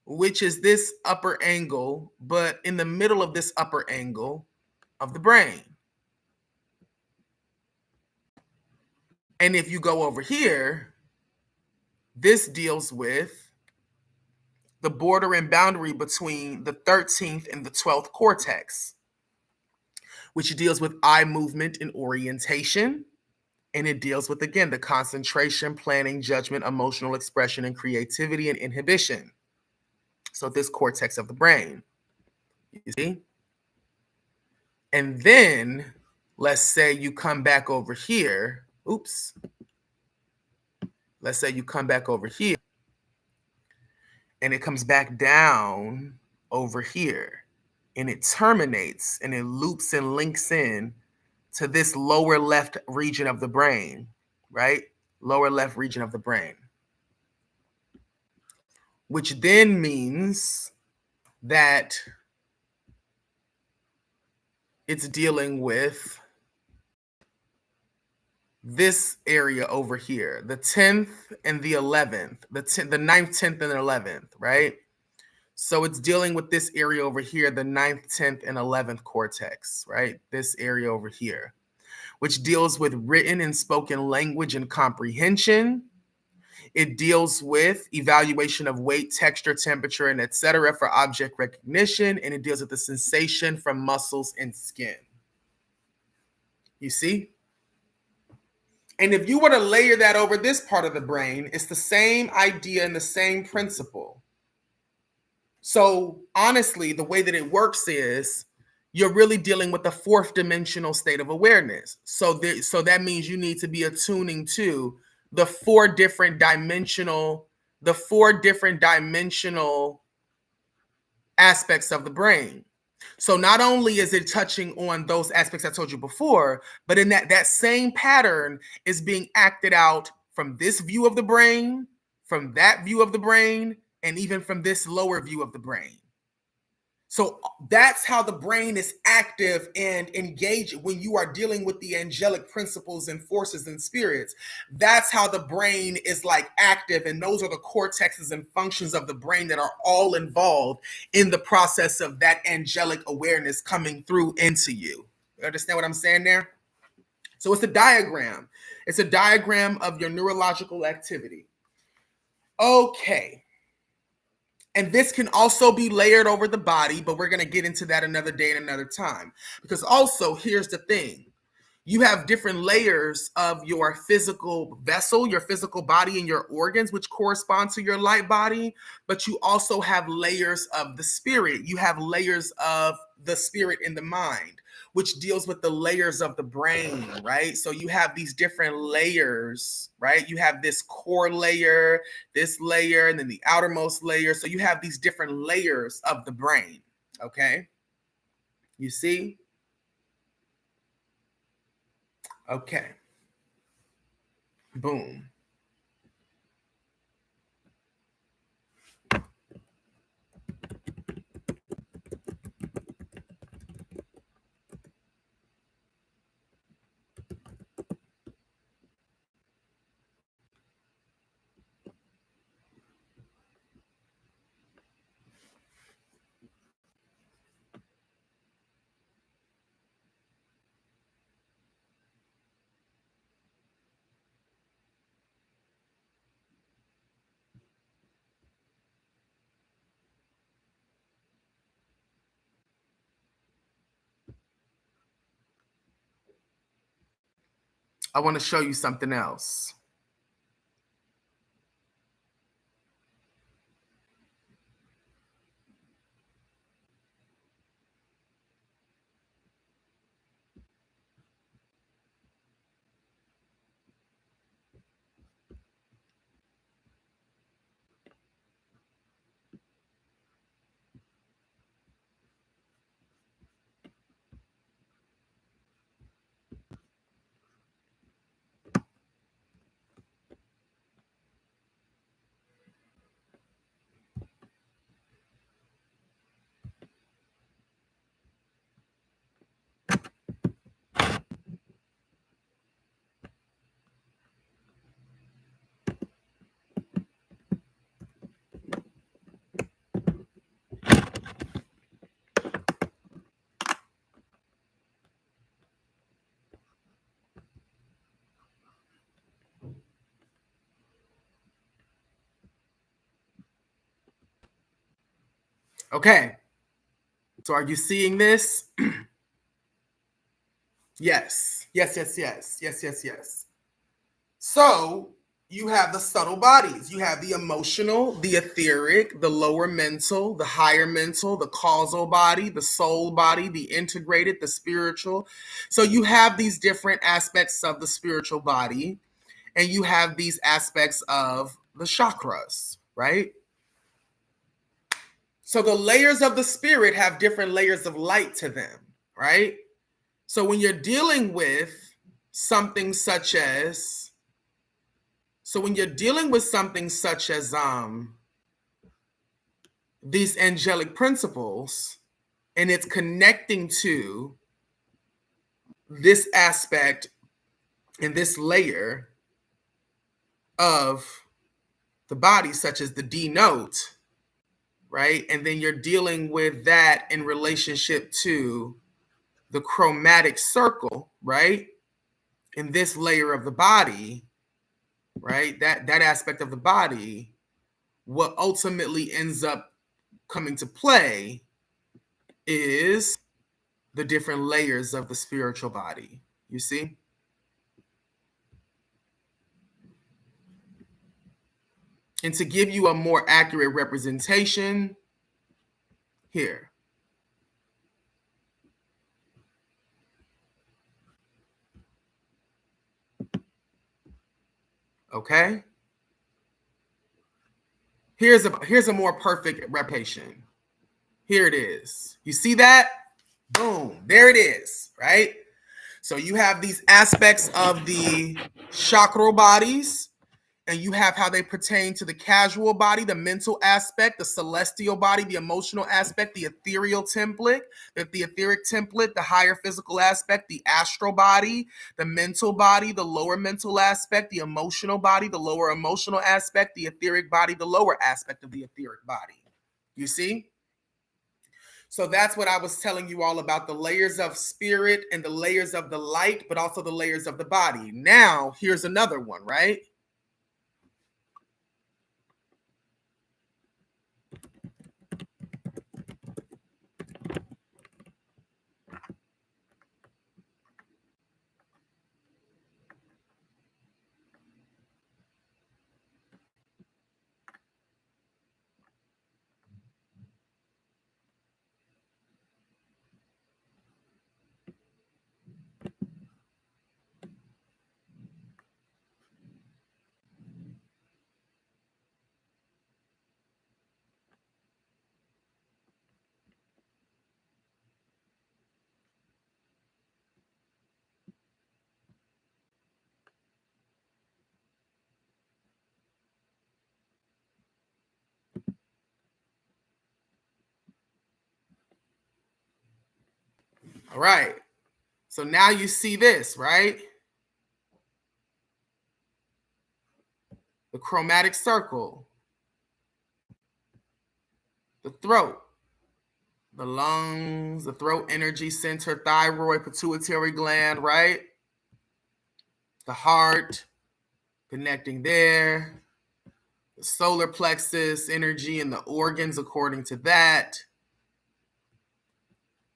which is this upper angle, but in the middle of this upper angle of the brain. And if you go over here, this deals with the border and boundary between the 13th and the 12th cortex, which deals with eye movement and orientation. And it deals with, again, the concentration, planning, judgment, emotional expression, and creativity and inhibition. So this cortex of the brain, you see? And then let's say you come back over here. Oops. Let's say you come back over here and it comes back down over here and it terminates and it loops and links in to this lower left region of the brain, right? Lower left region of the brain, which then means that it's dealing with this area over here, the 10th and the 11th, the 9th, 10th, and 11th, right? So it's dealing with this area over here, the 9th, 10th, and 11th cortex, right? This area over here, which deals with written and spoken language and comprehension. It deals with evaluation of weight, texture, temperature, and etc. for object recognition, and it deals with the sensation from muscles and skin. You see? And if you were to layer that over this part of the brain, it's the same idea and the same principle. So honestly, the way that it works is you're really dealing with the 4th dimensional state of awareness. So that means you need to be attuning to the 4 different dimensional aspects of the brain. So not only is it touching on those aspects I told you before, but in that same pattern is being acted out from this view of the brain, from that view of the brain, and even from this lower view of the brain. So that's how the brain is active and engaged when you are dealing with the angelic principles and forces and spirits. That's how the brain is like active. And those are the cortexes and functions of the brain that are all involved in the process of that angelic awareness coming through into you. You understand what I'm saying there? So it's a diagram. It's a diagram of your neurological activity. Okay. And this can also be layered over the body, but we're going to get into that another day and another time. Because also, here's the thing. You have different layers of your physical vessel, your physical body, and your organs, which correspond to your light body. But you also have layers of the spirit. You have layers of the spirit in the mind, which deals with the layers of the brain, right? So you have these different layers, right? You have this core layer, this layer, and then the outermost layer. So you have these different layers of the brain, okay? You see? Okay. Boom. I want to show you something else. Okay. So are you seeing this? Yes. Yes, yes, yes. Yes, yes, yes. So you have the subtle bodies. You have the emotional, the etheric, the lower mental, the higher mental, the causal body, the soul body, the integrated, the spiritual. So you have these different aspects of the spiritual body, and you have these aspects of the chakras, right? So the layers of the spirit have different layers of light to them, right? So when you're dealing with something such as these angelic principles, and it's connecting to this aspect and this layer of the body, such as the D note, right? And then you're dealing with that in relationship to the chromatic circle, right? In this layer of the body, right? That aspect of the body, what ultimately ends up coming to play is the different layers of the spiritual body. You see? And to give you a more accurate representation, here. Okay? Here's a more perfect representation. Here it is. You see that? Boom. There it is, right? So you have these aspects of the chakral bodies, and you have how they pertain to the casual body, the mental aspect, the celestial body, the emotional aspect, the ethereal template, the etheric template, the higher physical aspect, the astral body, the mental body, the lower mental aspect, the emotional body, the lower emotional aspect, the etheric body, the lower aspect of the etheric body. You see? So that's what I was telling you all about, the layers of spirit and the layers of the light, but also the layers of the body. Now, here's another one, right? All right. So now you see this, right? The chromatic circle, the throat, the lungs, the throat energy center, thyroid, pituitary gland, right? The heart connecting there, the solar plexus energy and the organs according to that,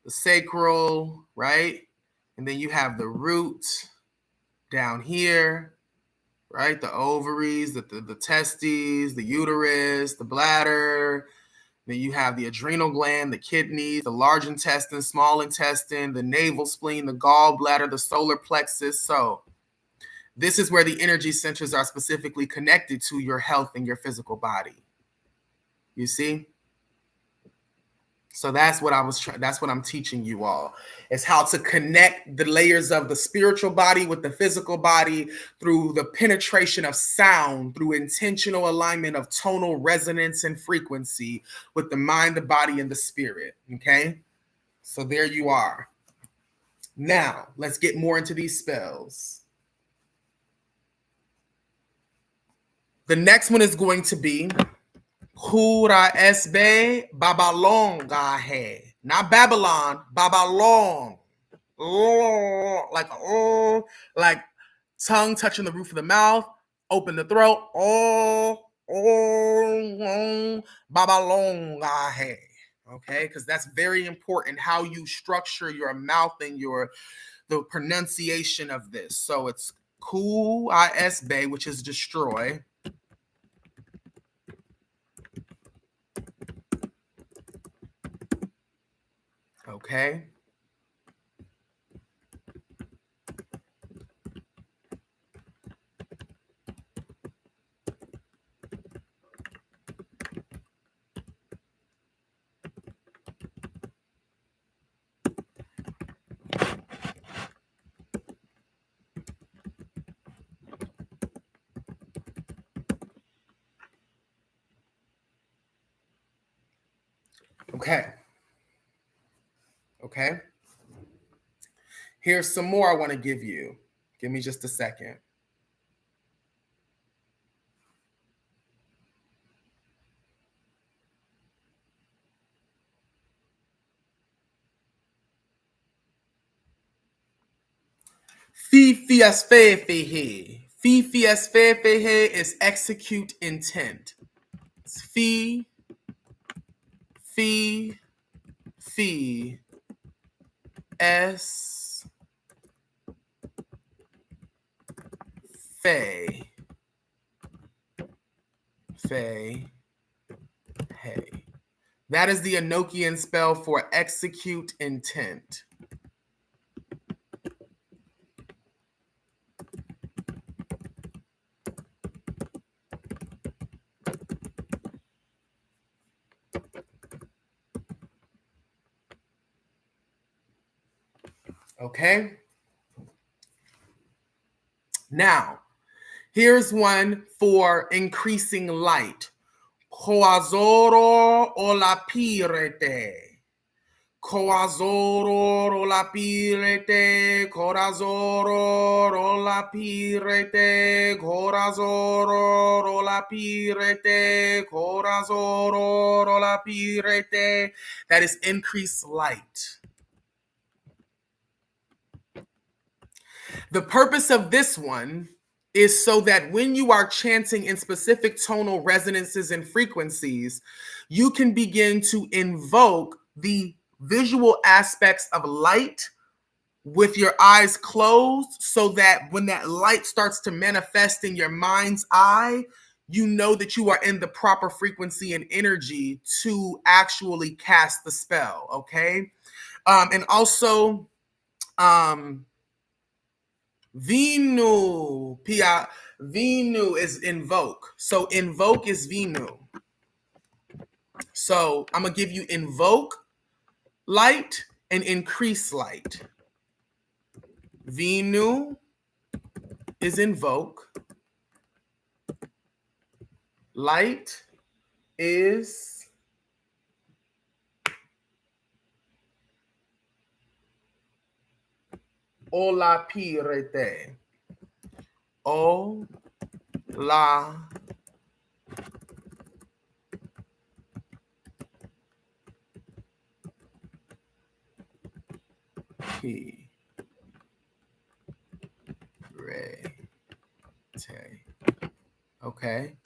the sacral, right? And then you have the root down here, right? The ovaries, the testes, the uterus, the bladder. Then you have the adrenal gland, the kidneys, the large intestine, small intestine, the navel spleen, the gallbladder, the solar plexus. So this is where the energy centers are specifically connected to your health and your physical body. You see? So that's what that's what I'm teaching you all, is how to connect the layers of the spiritual body with the physical body through the penetration of sound, through intentional alignment of tonal resonance and frequency with the mind, the body, and the spirit. Okay? So there you are. Now, let's get more into these spells. The next one is going to be Kura Esbe Babalon Gahe. Not Babylon, Babalon. Oh, like tongue touching the roof of the mouth, open the throat. Babalon Gahe. Okay, because that's very important how you structure your mouth and the pronunciation of this. So it's Kura Esbe, which is destroy. Okay. Okay. Okay. Here's some more I want to give you. Give me just a second. Fi-fi-as-fe-fe-he. Fi-fi-as-fe-fe-he is execute intent. It's fi, s, fe, hey. That is the Enochian spell for execute intent. Okay. Now, here's one for increasing light. Coazoro olapirete. Coazoro olapirete. Corazoro olapirete. Corazoro olapirete. Corazoro olapirete. That is increased light. The purpose of this one is so that when you are chanting in specific tonal resonances and frequencies, you can begin to invoke the visual aspects of light with your eyes closed, so that when that light starts to manifest in your mind's eye, you know that you are in the proper frequency and energy to actually cast the spell. Okay. And also, Vinu, Vinu is invoke. So invoke is Vinu. So I'm gonna give you invoke light and increase light. Vinu is invoke. Light is olapirete. Ola P Re Te. Okay.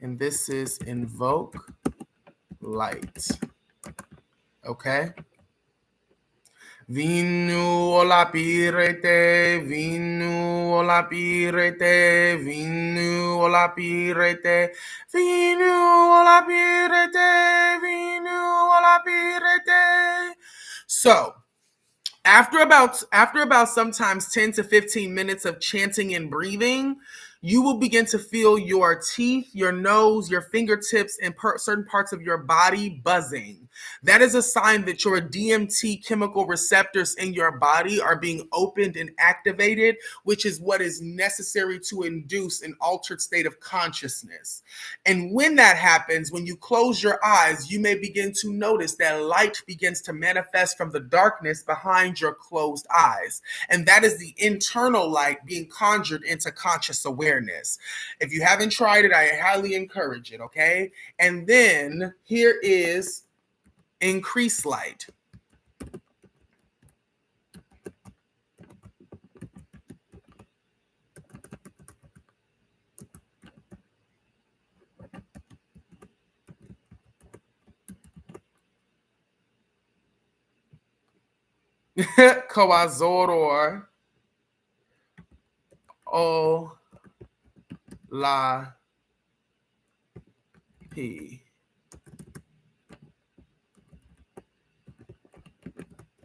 And this is invoke light. Okay. Vinu ola pirete, vinu ola pirete, vinu ola pirete, vinu ola pirete, vinu ola pirete. So, after about sometimes 10 to 15 minutes of chanting and breathing, you will begin to feel your teeth, your nose, your fingertips, and certain parts of your body buzzing. That is a sign that your DMT chemical receptors in your body are being opened and activated, which is what is necessary to induce an altered state of consciousness. And when that happens, when you close your eyes, you may begin to notice that light begins to manifest from the darkness behind your closed eyes. And that is the internal light being conjured into conscious awareness. If you haven't tried it, I highly encourage it, okay? And then here is increased light. Coazoror o la p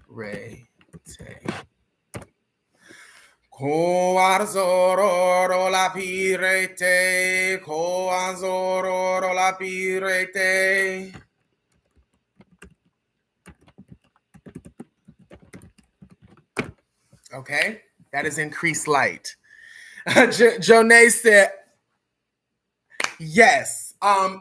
re te. Coazoror la pirete, coazoror la pirete. Okay, that is increased light. Jonay said, yes.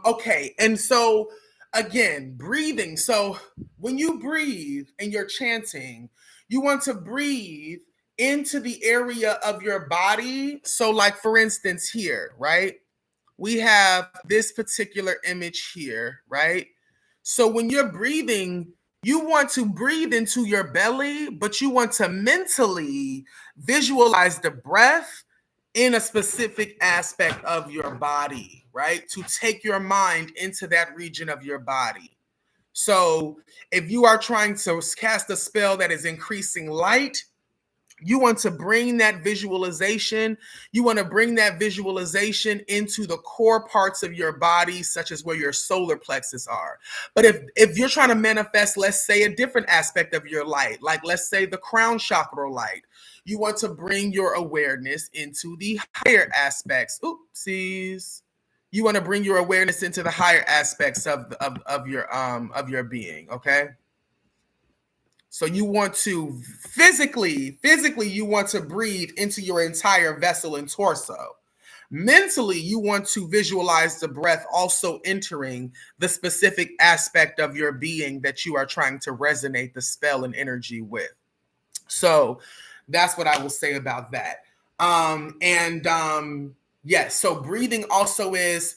Okay, and so again, breathing. So when you breathe and you're chanting, you want to breathe into the area of your body. So, like for instance, here, right? We have this particular image here, right? So when you're breathing, you want to breathe into your belly, but you want to mentally visualize the breath in a specific aspect of your body, right? To take your mind into that region of your body. So if you are trying to cast a spell that is increasing light, you want to bring that visualization. You want to bring that visualization into the core parts of your body, such as where your solar plexus are. But if you're trying to manifest, let's say, a different aspect of your light, like let's say the crown chakra light, you want to bring your awareness into the higher aspects. Oopsies. You want to bring your awareness into the higher aspects of your being, okay? So you want to physically, you want to breathe into your entire vessel and torso. Mentally, you want to visualize the breath also entering the specific aspect of your being that you are trying to resonate the spell and energy with. So that's what I will say about that. Yes, so breathing also is,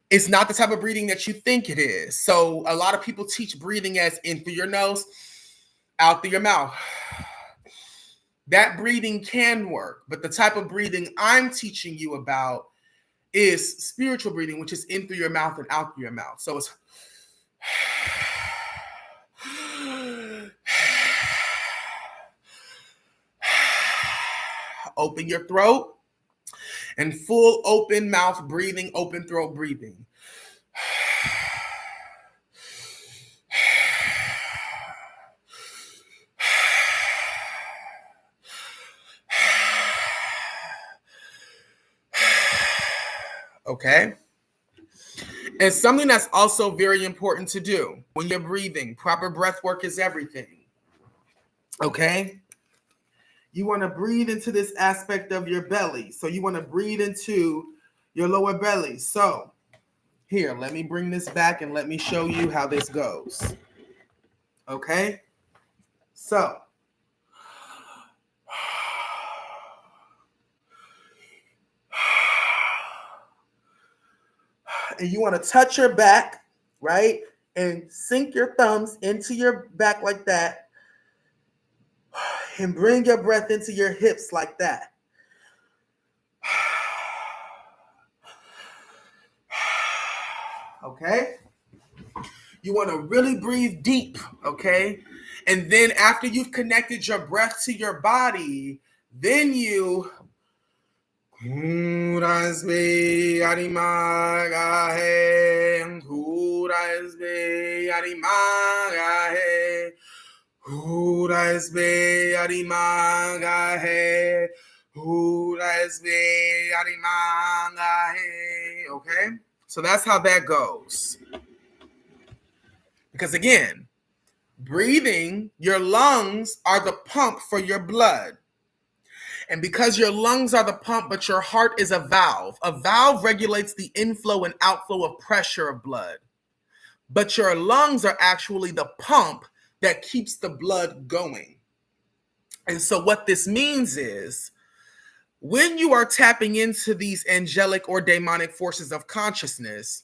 it's not the type of breathing that you think it is. So a lot of people teach breathing as in through your nose, out through your mouth. That breathing can work, but the type of breathing I'm teaching you about is spiritual breathing, which is in through your mouth and out through your mouth. So it's open your throat and full open mouth breathing, open throat breathing. Okay? And something that's also very important to do when you're breathing, proper breath work is everything. Okay? You want to breathe into this aspect of your belly. So you want to breathe into your lower belly. So here, let me bring this back and let me show you how this goes. Okay? So and you want to touch your back, right? And sink your thumbs into your back like that. And bring your breath into your hips like that. Okay? You want to really breathe deep, okay? And then after you've connected your breath to your body, then you okay? So that's how that goes. Because again, breathing, your lungs are the pump for your blood. And because your lungs are the pump, but your heart is a valve regulates the inflow and outflow of pressure of blood. But your lungs are actually the pump that keeps the blood going. And so what this means is when you are tapping into these angelic or daemonic forces of consciousness,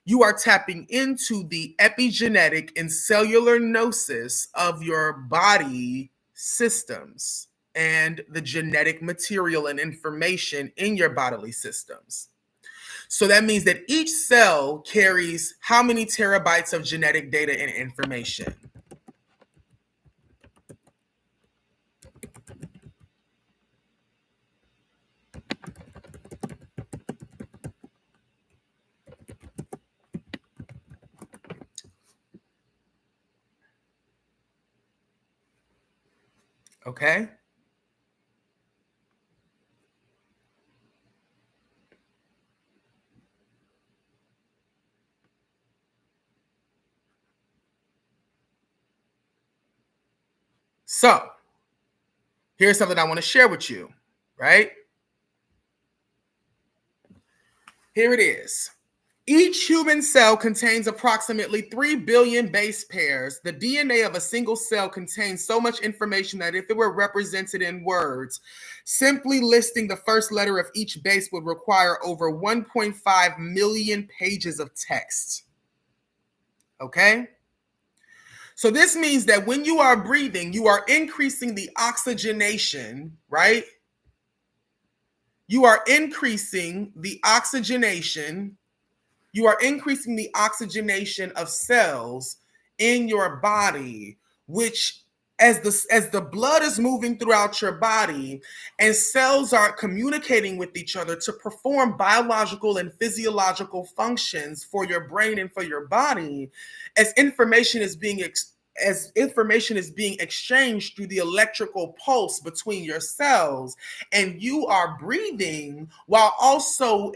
you are tapping into the epigenetic and cellular gnosis of your body systems and the genetic material and information in your bodily systems. So that means that each cell carries how many terabytes of genetic data and information? Okay. So here's something I want to share with you, right? Here it is. Each human cell contains approximately 3 billion base pairs. The DNA of a single cell contains so much information that if it were represented in words, simply listing the first letter of each base would require over 1.5 million pages of text. Okay? So this means that when you are breathing, you are increasing the oxygenation, right? You are increasing the oxygenation. You are increasing the oxygenation of cells in your body, which as the blood is moving throughout your body and cells are communicating with each other to perform biological and physiological functions for your brain and for your body, as information is being exchanged through the electrical pulse between your cells, and you are breathing while also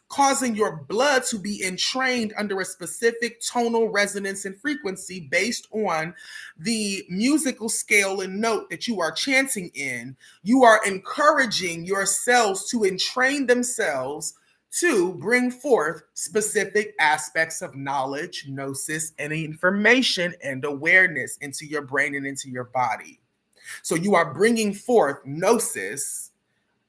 causing your blood to be entrained under a specific tonal resonance and frequency based on the musical scale and note that you are chanting in. You are encouraging your cells to entrain themselves to bring forth specific aspects of knowledge, gnosis, and information and awareness into your brain and into your body. So you are bringing forth gnosis,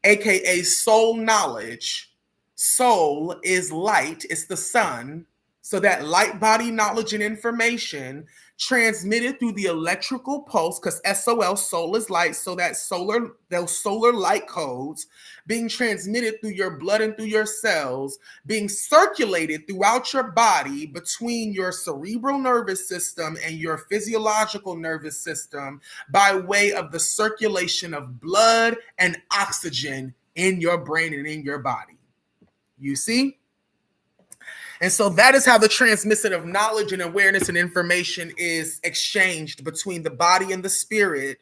aka soul knowledge. Soul is light, it's the sun. So that light body knowledge and information transmitted through the electrical pulse, because SOL, soul is light, so those solar light codes being transmitted through your blood and through your cells, being circulated throughout your body between your cerebral nervous system and your physiological nervous system by way of the circulation of blood and oxygen in your brain and in your body. You see? And so that is how the transmission of knowledge and awareness and information is exchanged between the body and the spirit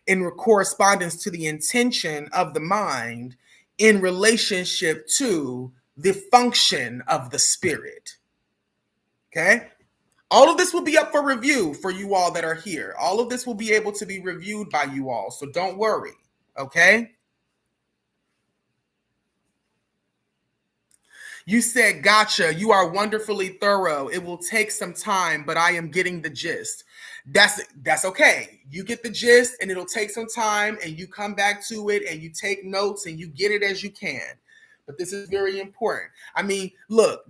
in correspondence to the intention of the mind in relationship to the function of the spirit. Okay? All of this will be up for review for you all that are here. All of this will be able to be reviewed by you all. So don't worry. Okay? You said, gotcha. You are wonderfully thorough. It will take some time, but I am getting the gist. That's okay. You get the gist and it'll take some time and you come back to it and you take notes and you get it as you can. But this is very important. I mean, look,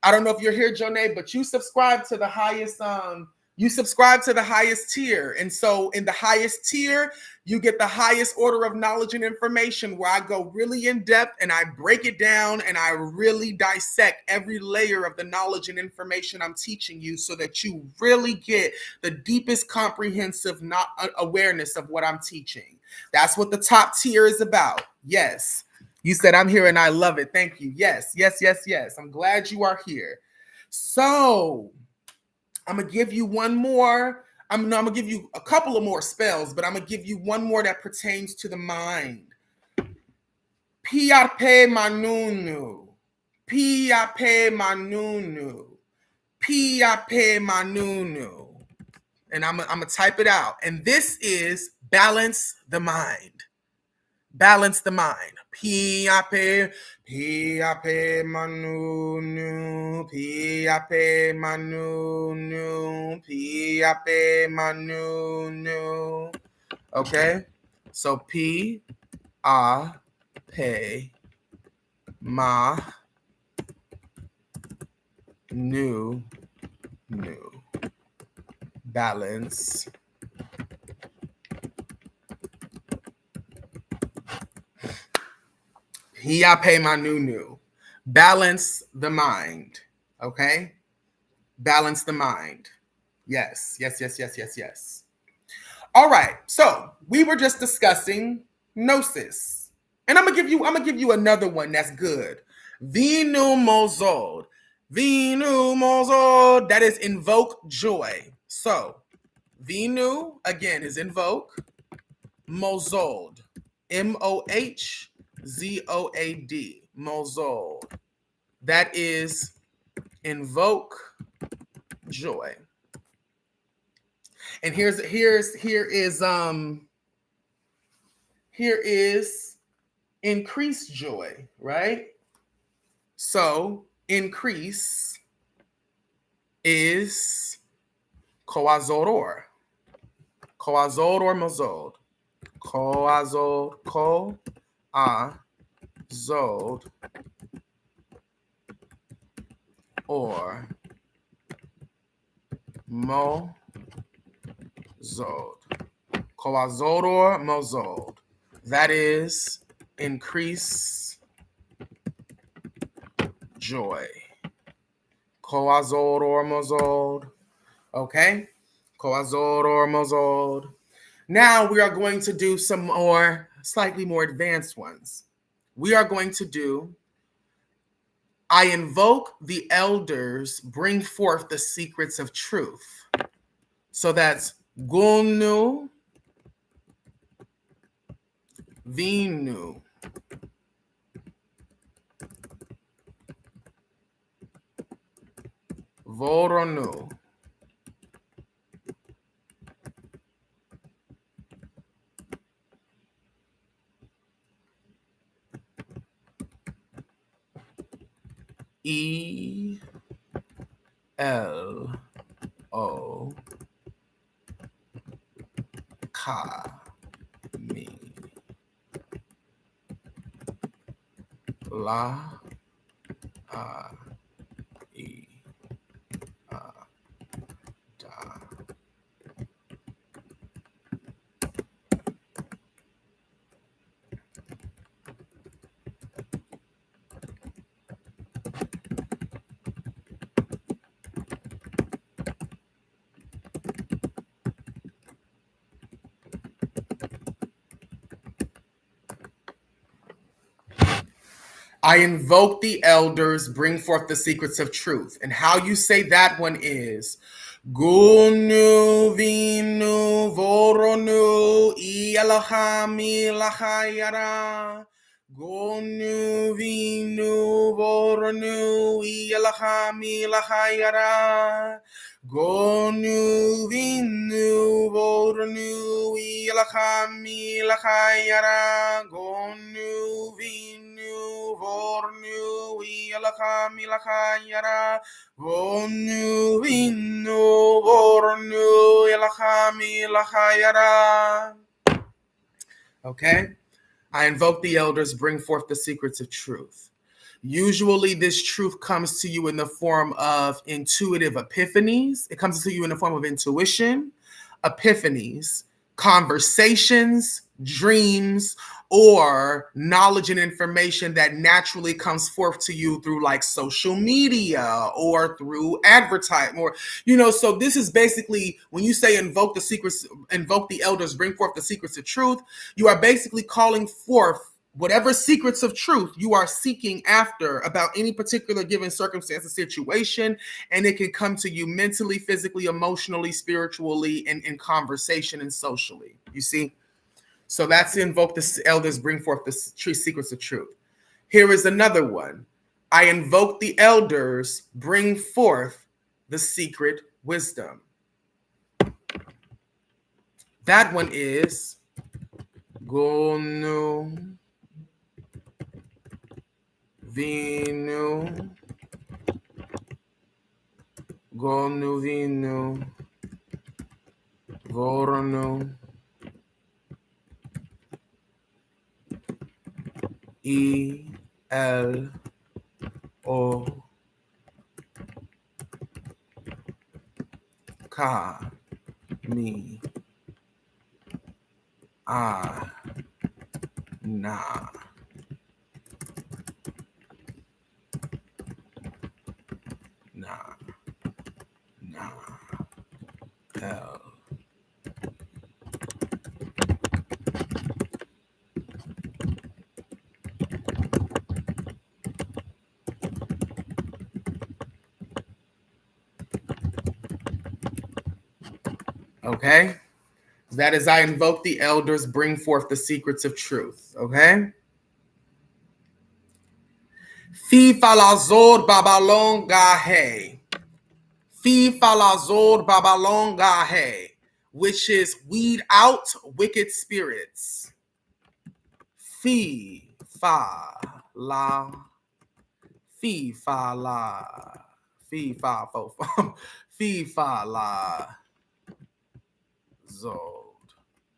I don't know if you're here, Jonay, but you subscribe to the highest you subscribe to the highest tier. And so in the highest tier, you get the highest order of knowledge and information, where I go really in depth and I break it down and I really dissect every layer of the knowledge and information I'm teaching you, so that you really get the deepest comprehensive awareness of what I'm teaching. That's what the top tier is about. Yes. You said I'm here and I love it. Thank you. Yes, yes, yes, yes. I'm glad you are here. So I'm going to give you one more. I'm going to give you a couple of more spells, but I'm going to give you one more that pertains to the mind. Piape manunu. Piape manunu. Piape manunu. And I'm going to type it out. And this is balance the mind. Balance the mind. Piape, piape manunu, piape manunu, piape manunu. Okay, so P, A, P, ma, nu, nu. Balance. Hiape manunu. Balance the mind. Okay? Balance the mind. Yes, yes, yes, yes, yes, yes. All right. So we were just discussing gnosis. And I'm gonna give you another one that's good. Vinu mozod. Vinu mozod. That is invoke joy. So Vinu again is invoke. Mozod. Mohzod. Mozod. That is invoke joy. And here is increase joy, right? So increase is coazodor. Coazodor mozod. Coazod, co-a-zod, or mo-zod. Coazodor mozod. That is increase joy. Coazodor mozod. Okay? Coazodor mozod. Now we are going to do some more, slightly more advanced ones. We are going to do, I invoke the elders, bring forth the secrets of truth. So that's Gunu, Vinu, Voronu, E L O Ka Mi La A E A Da. I invoke the elders, bring forth the secrets of truth. And how you say that one is Gunu Vinu Voronu Elohami Lahayara. Gunu Vinu Voronu Elohami Lahayara. Gonu Vinu Voronu Elohami Lahayara. Gonu Vinu Vornu Elohami Lahayara. Gonu Vinu Vornu Elohami Lahayara. Okay? I invoke the elders, bring forth the secrets of truth. Usually this truth comes to you in the form of intuitive epiphanies. It comes to you in the form of intuition, epiphanies, conversations, dreams, or knowledge and information that naturally comes forth to you through like social media or through advertising, or so this is basically when you say invoke the secrets, invoke the elders, bring forth the secrets of truth, you are basically calling forth whatever secrets of truth you are seeking after about any particular given circumstance or situation, and it can come to you mentally, physically, emotionally, spiritually, and in conversation and socially. You see? So that's invoke the elders, bring forth the secrets of truth. Here is another one. I invoke the elders, bring forth the secret wisdom. That one is Gonu Vinu Gonu Vinu Voronu El O Ka Mi A Na El. Okay? That is, I invoke the elders, bring forth the secrets of truth. Okay? Fi falazod babalon gahe. Fi falazod babalon gahe. Which is weed out wicked spirits. Fi fa la. Fi fa la. Fi fa fo fo. Fi fa la. Zod,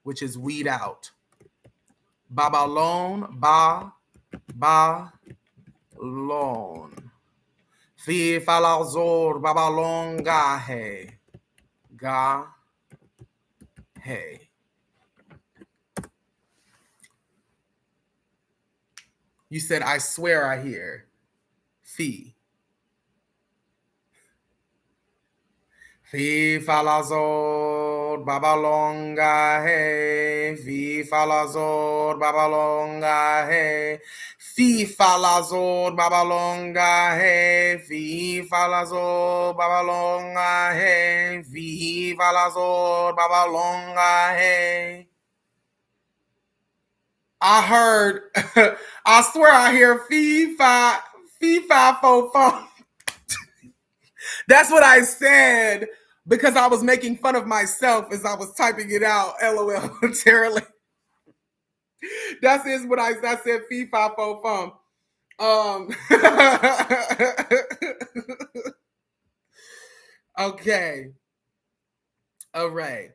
which is weed out. Babalon, ba, lon. Fi falazor, babalon, gahe. Ga, he. You said, I swear I hear. Fi. Fi falazor, babalon, gahe. Fi falazor, babalon, gahe. Fi falazor, babalon, gahe. Fi falazor, babalon, gahe. Fi falazor, babalon, gahe. I heard, I swear I hear fee, fi, fo, fo. That's what I said because I was making fun of myself as I was typing it out. LOL, terribly. That's what I said, fee, fi, fo, fum. Okay. All right.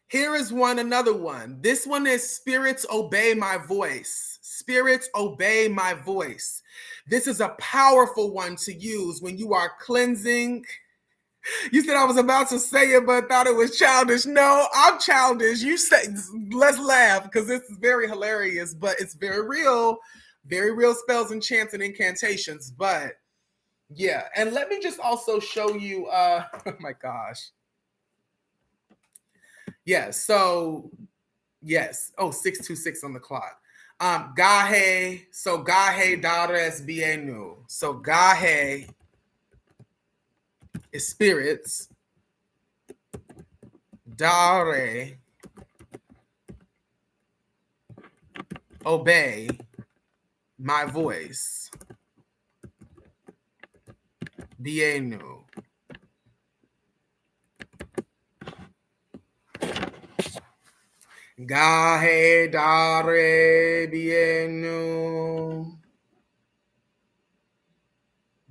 Here is another one. This one is spirits obey my voice. Spirits obey my voice. This is a powerful one to use when you are cleansing. You said I was about to say it, but thought it was childish. No, I'm childish. You say, let's laugh because this is very hilarious, but it's very real spells and chants and incantations. But yeah, and let me just also show you, oh my gosh. Yes, so yes. Oh, 626 on the clock. Gahe, so Gahe Dares Bienu. So Gahe is spirits. Dare obey my voice. Bienu. Gahe Dare Bienu.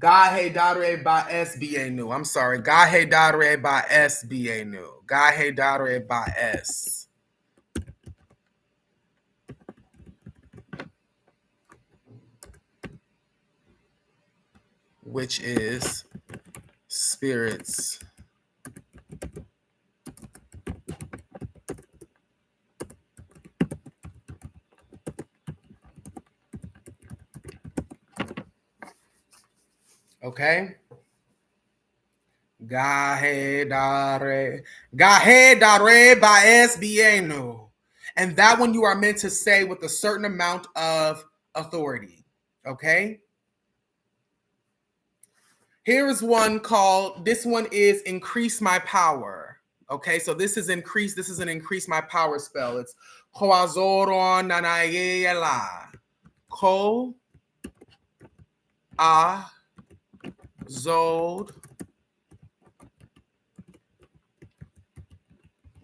Gahe Dare by S Bienu. I'm sorry. Gahe Dare by S Bienu. Gahe Dare by S. which is spirits okay. Gahe dare baes bieno. And that one you are meant to say with a certain amount of authority. Okay. Here is one called, this one is increase my power. Okay, so this is increase, this is an increase my power spell. It's Koazoron nanayela. Ko a zod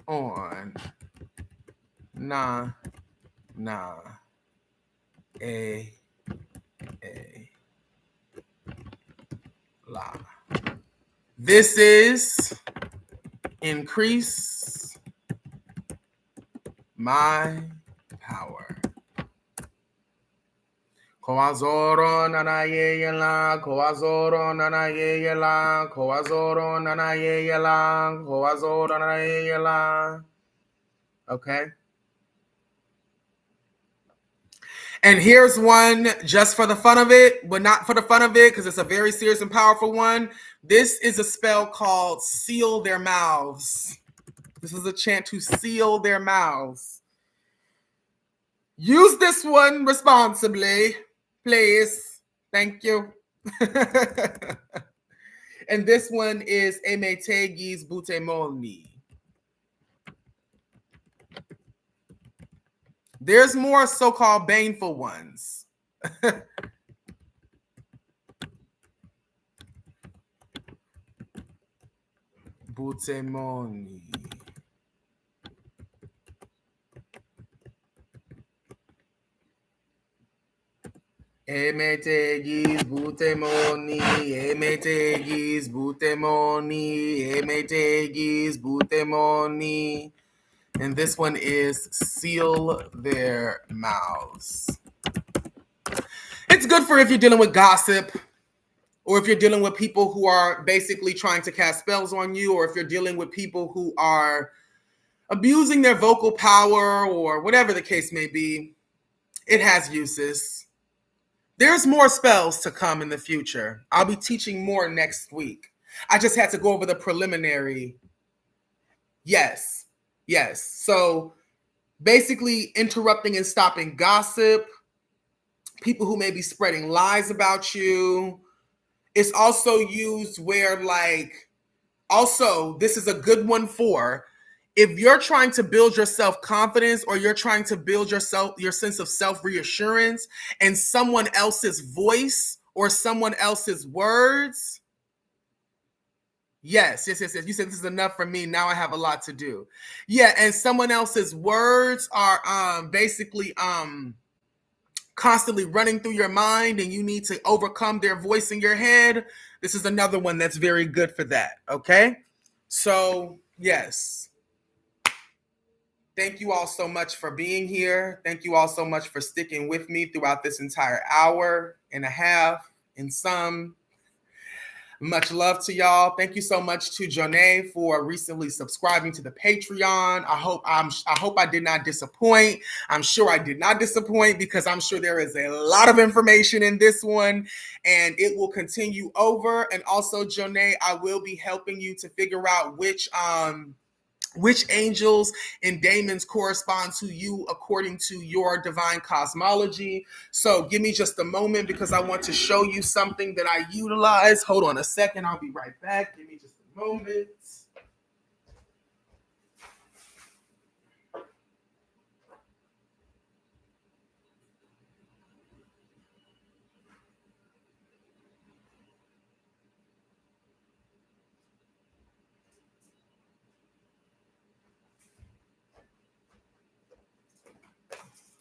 on na a la. This is increase my power. Koazoro nanayela, koazoro nanayela, koazoro nanayela, koazoro nanayela. Okay. And here's one just for the fun of it, but not for the fun of it, because it's a very serious and powerful one. This is a spell called seal their mouths. This is a chant to seal their mouths. Use this one responsibly, please. Thank you. And this one is Emetegis Butemoni. There's more so-called baneful ones. Butemoni. Emetegis butemoni, emetegis butemoni, emetegis butemoni. And this one is seal their mouths. It's good for if you're dealing with gossip, or if you're dealing with people who are basically trying to cast spells on you, or if you're dealing with people who are abusing their vocal power, or whatever the case may be. It has uses. There's more spells to come in the future. I'll be teaching more next week. I just had to go over the preliminary. Yes. So basically interrupting and stopping gossip, people who may be spreading lies about you. It's also used where, like, also, this is a good one for if you're trying to build your self-confidence, or you're trying to build your sense of self-reassurance, and someone else's voice or someone else's words. Yes. You said this is enough for me. Now I have a lot to do. Yeah, and someone else's words are basically constantly running through your mind, and you need to overcome their voice in your head. This is another one that's very good for that. Okay. So yes. Thank you all so much for being here. Thank you all so much for sticking with me throughout this entire hour and a half and some. Much love to y'all. Thank you so much to Jonay for recently subscribing to the Patreon. I hope I did not disappoint. I'm sure I did not disappoint, because I'm sure there is a lot of information in this one, and it will continue over. And also, Jonay, I will be helping you to figure out which angels and daemons correspond to you according to your divine cosmology. So give me just a moment, because I want to show you something that I utilize. Hold on a second. I'll be right back. Give me just a moment.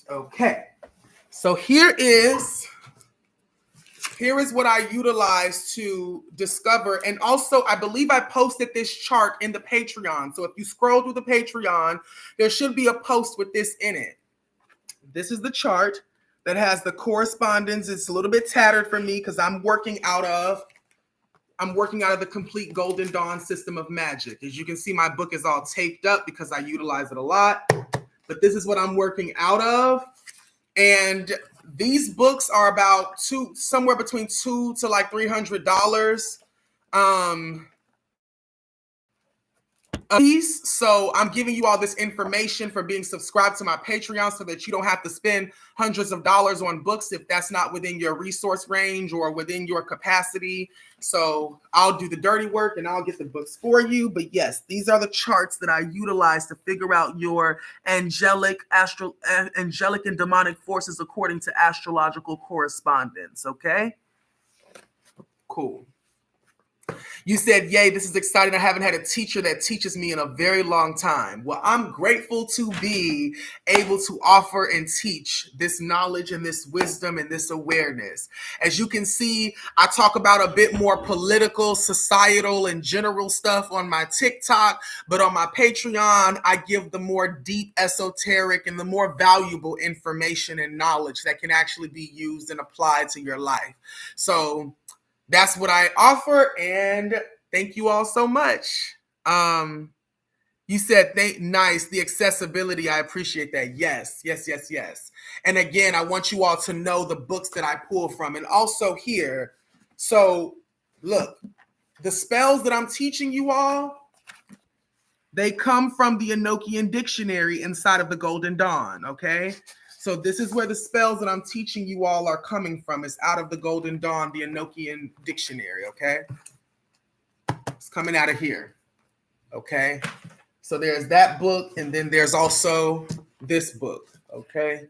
Okay. So here is what I utilize to discover. And also, I believe I posted this chart in the Patreon. So if you scroll through the Patreon, there should be a post with this in it. This is the chart that has the correspondence. It's a little bit tattered for me because I'm working out of I'm working out of the complete Golden Dawn system of magic. As you can see, my book is all taped up because I utilize it a lot. But this is what I'm working out of. And these books are about somewhere between $200 to like $300. So I'm giving you all this information for being subscribed to my Patreon so that you don't have to spend hundreds of dollars on books if that's not within your resource range or within your capacity. So I'll do the dirty work and I'll get the books for you. But yes, these are the charts that I utilize to figure out your angelic and demonic forces according to astrological correspondence. Okay, cool. You said, yay, this is exciting. I haven't had a teacher that teaches me in a very long time. Well, I'm grateful to be able to offer and teach this knowledge and this wisdom and this awareness. As you can see, I talk about a bit more political, societal, and general stuff on my TikTok, but on my Patreon, I give the more deep, esoteric, and the more valuable information and knowledge that can actually be used and applied to your life. So that's what I offer, and thank you all so much. You said, nice, the accessibility, I appreciate that. Yes. And again, I want you all to know the books that I pull from, and also here. So look, the spells that I'm teaching you all, they come from the Enochian dictionary inside of the Golden Dawn, okay? So this is where the spells that I'm teaching you all are coming from. It's out of the Golden Dawn, the Enochian dictionary, okay? It's coming out of here, okay? So there's that book, and then there's also this book, okay?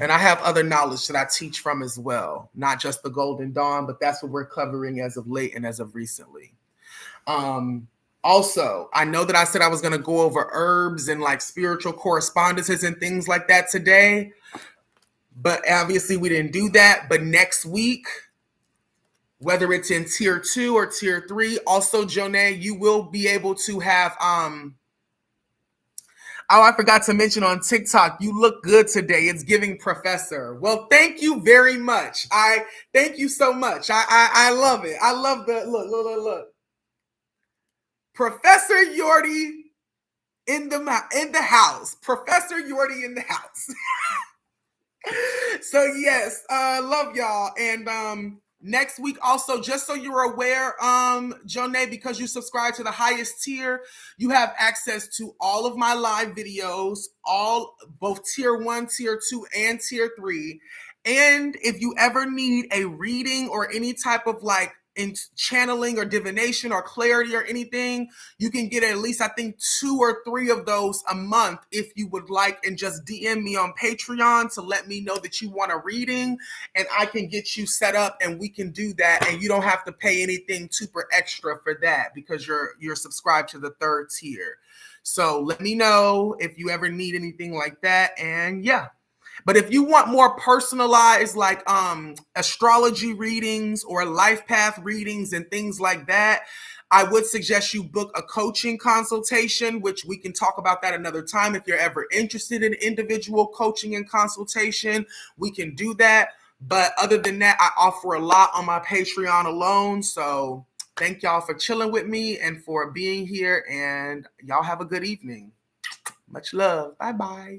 And I have other knowledge that I teach from as well, not just the Golden Dawn, but that's what we're covering as of late and as of recently. Also, I know that I said I was going to go over herbs and like spiritual correspondences and things like that today, but obviously we didn't do that. But next week, whether it's in tier 2 or tier 3, also, Jonay, you will be able to have, oh, I forgot to mention on TikTok, you look good today. It's giving professor. Well, thank you very much. Thank you so much. I love it. I love the, look. Professor Yordi in the house. Professor Yordi in the house. So yes, love y'all. And next week also, just so you're aware, Jonay, because you subscribe to the highest tier, you have access to all of my live videos, both tier 1, tier 2, and tier 3. And if you ever need a reading or any type of like in channeling or divination or clarity or anything, you can get at least, I think, 2 or 3 of those a month if you would like, and just DM me on Patreon to let me know that you want a reading, and I can get you set up and we can do that, and you don't have to pay anything super extra for that because you're subscribed to the 3rd tier. So let me know if you ever need anything like that. And yeah. But if you want more personalized, like astrology readings or life path readings and things like that, I would suggest you book a coaching consultation, which we can talk about that another time. If you're ever interested in individual coaching and consultation, we can do that. But other than that, I offer a lot on my Patreon alone. So thank y'all for chilling with me and for being here. And y'all have a good evening. Much love. Bye-bye.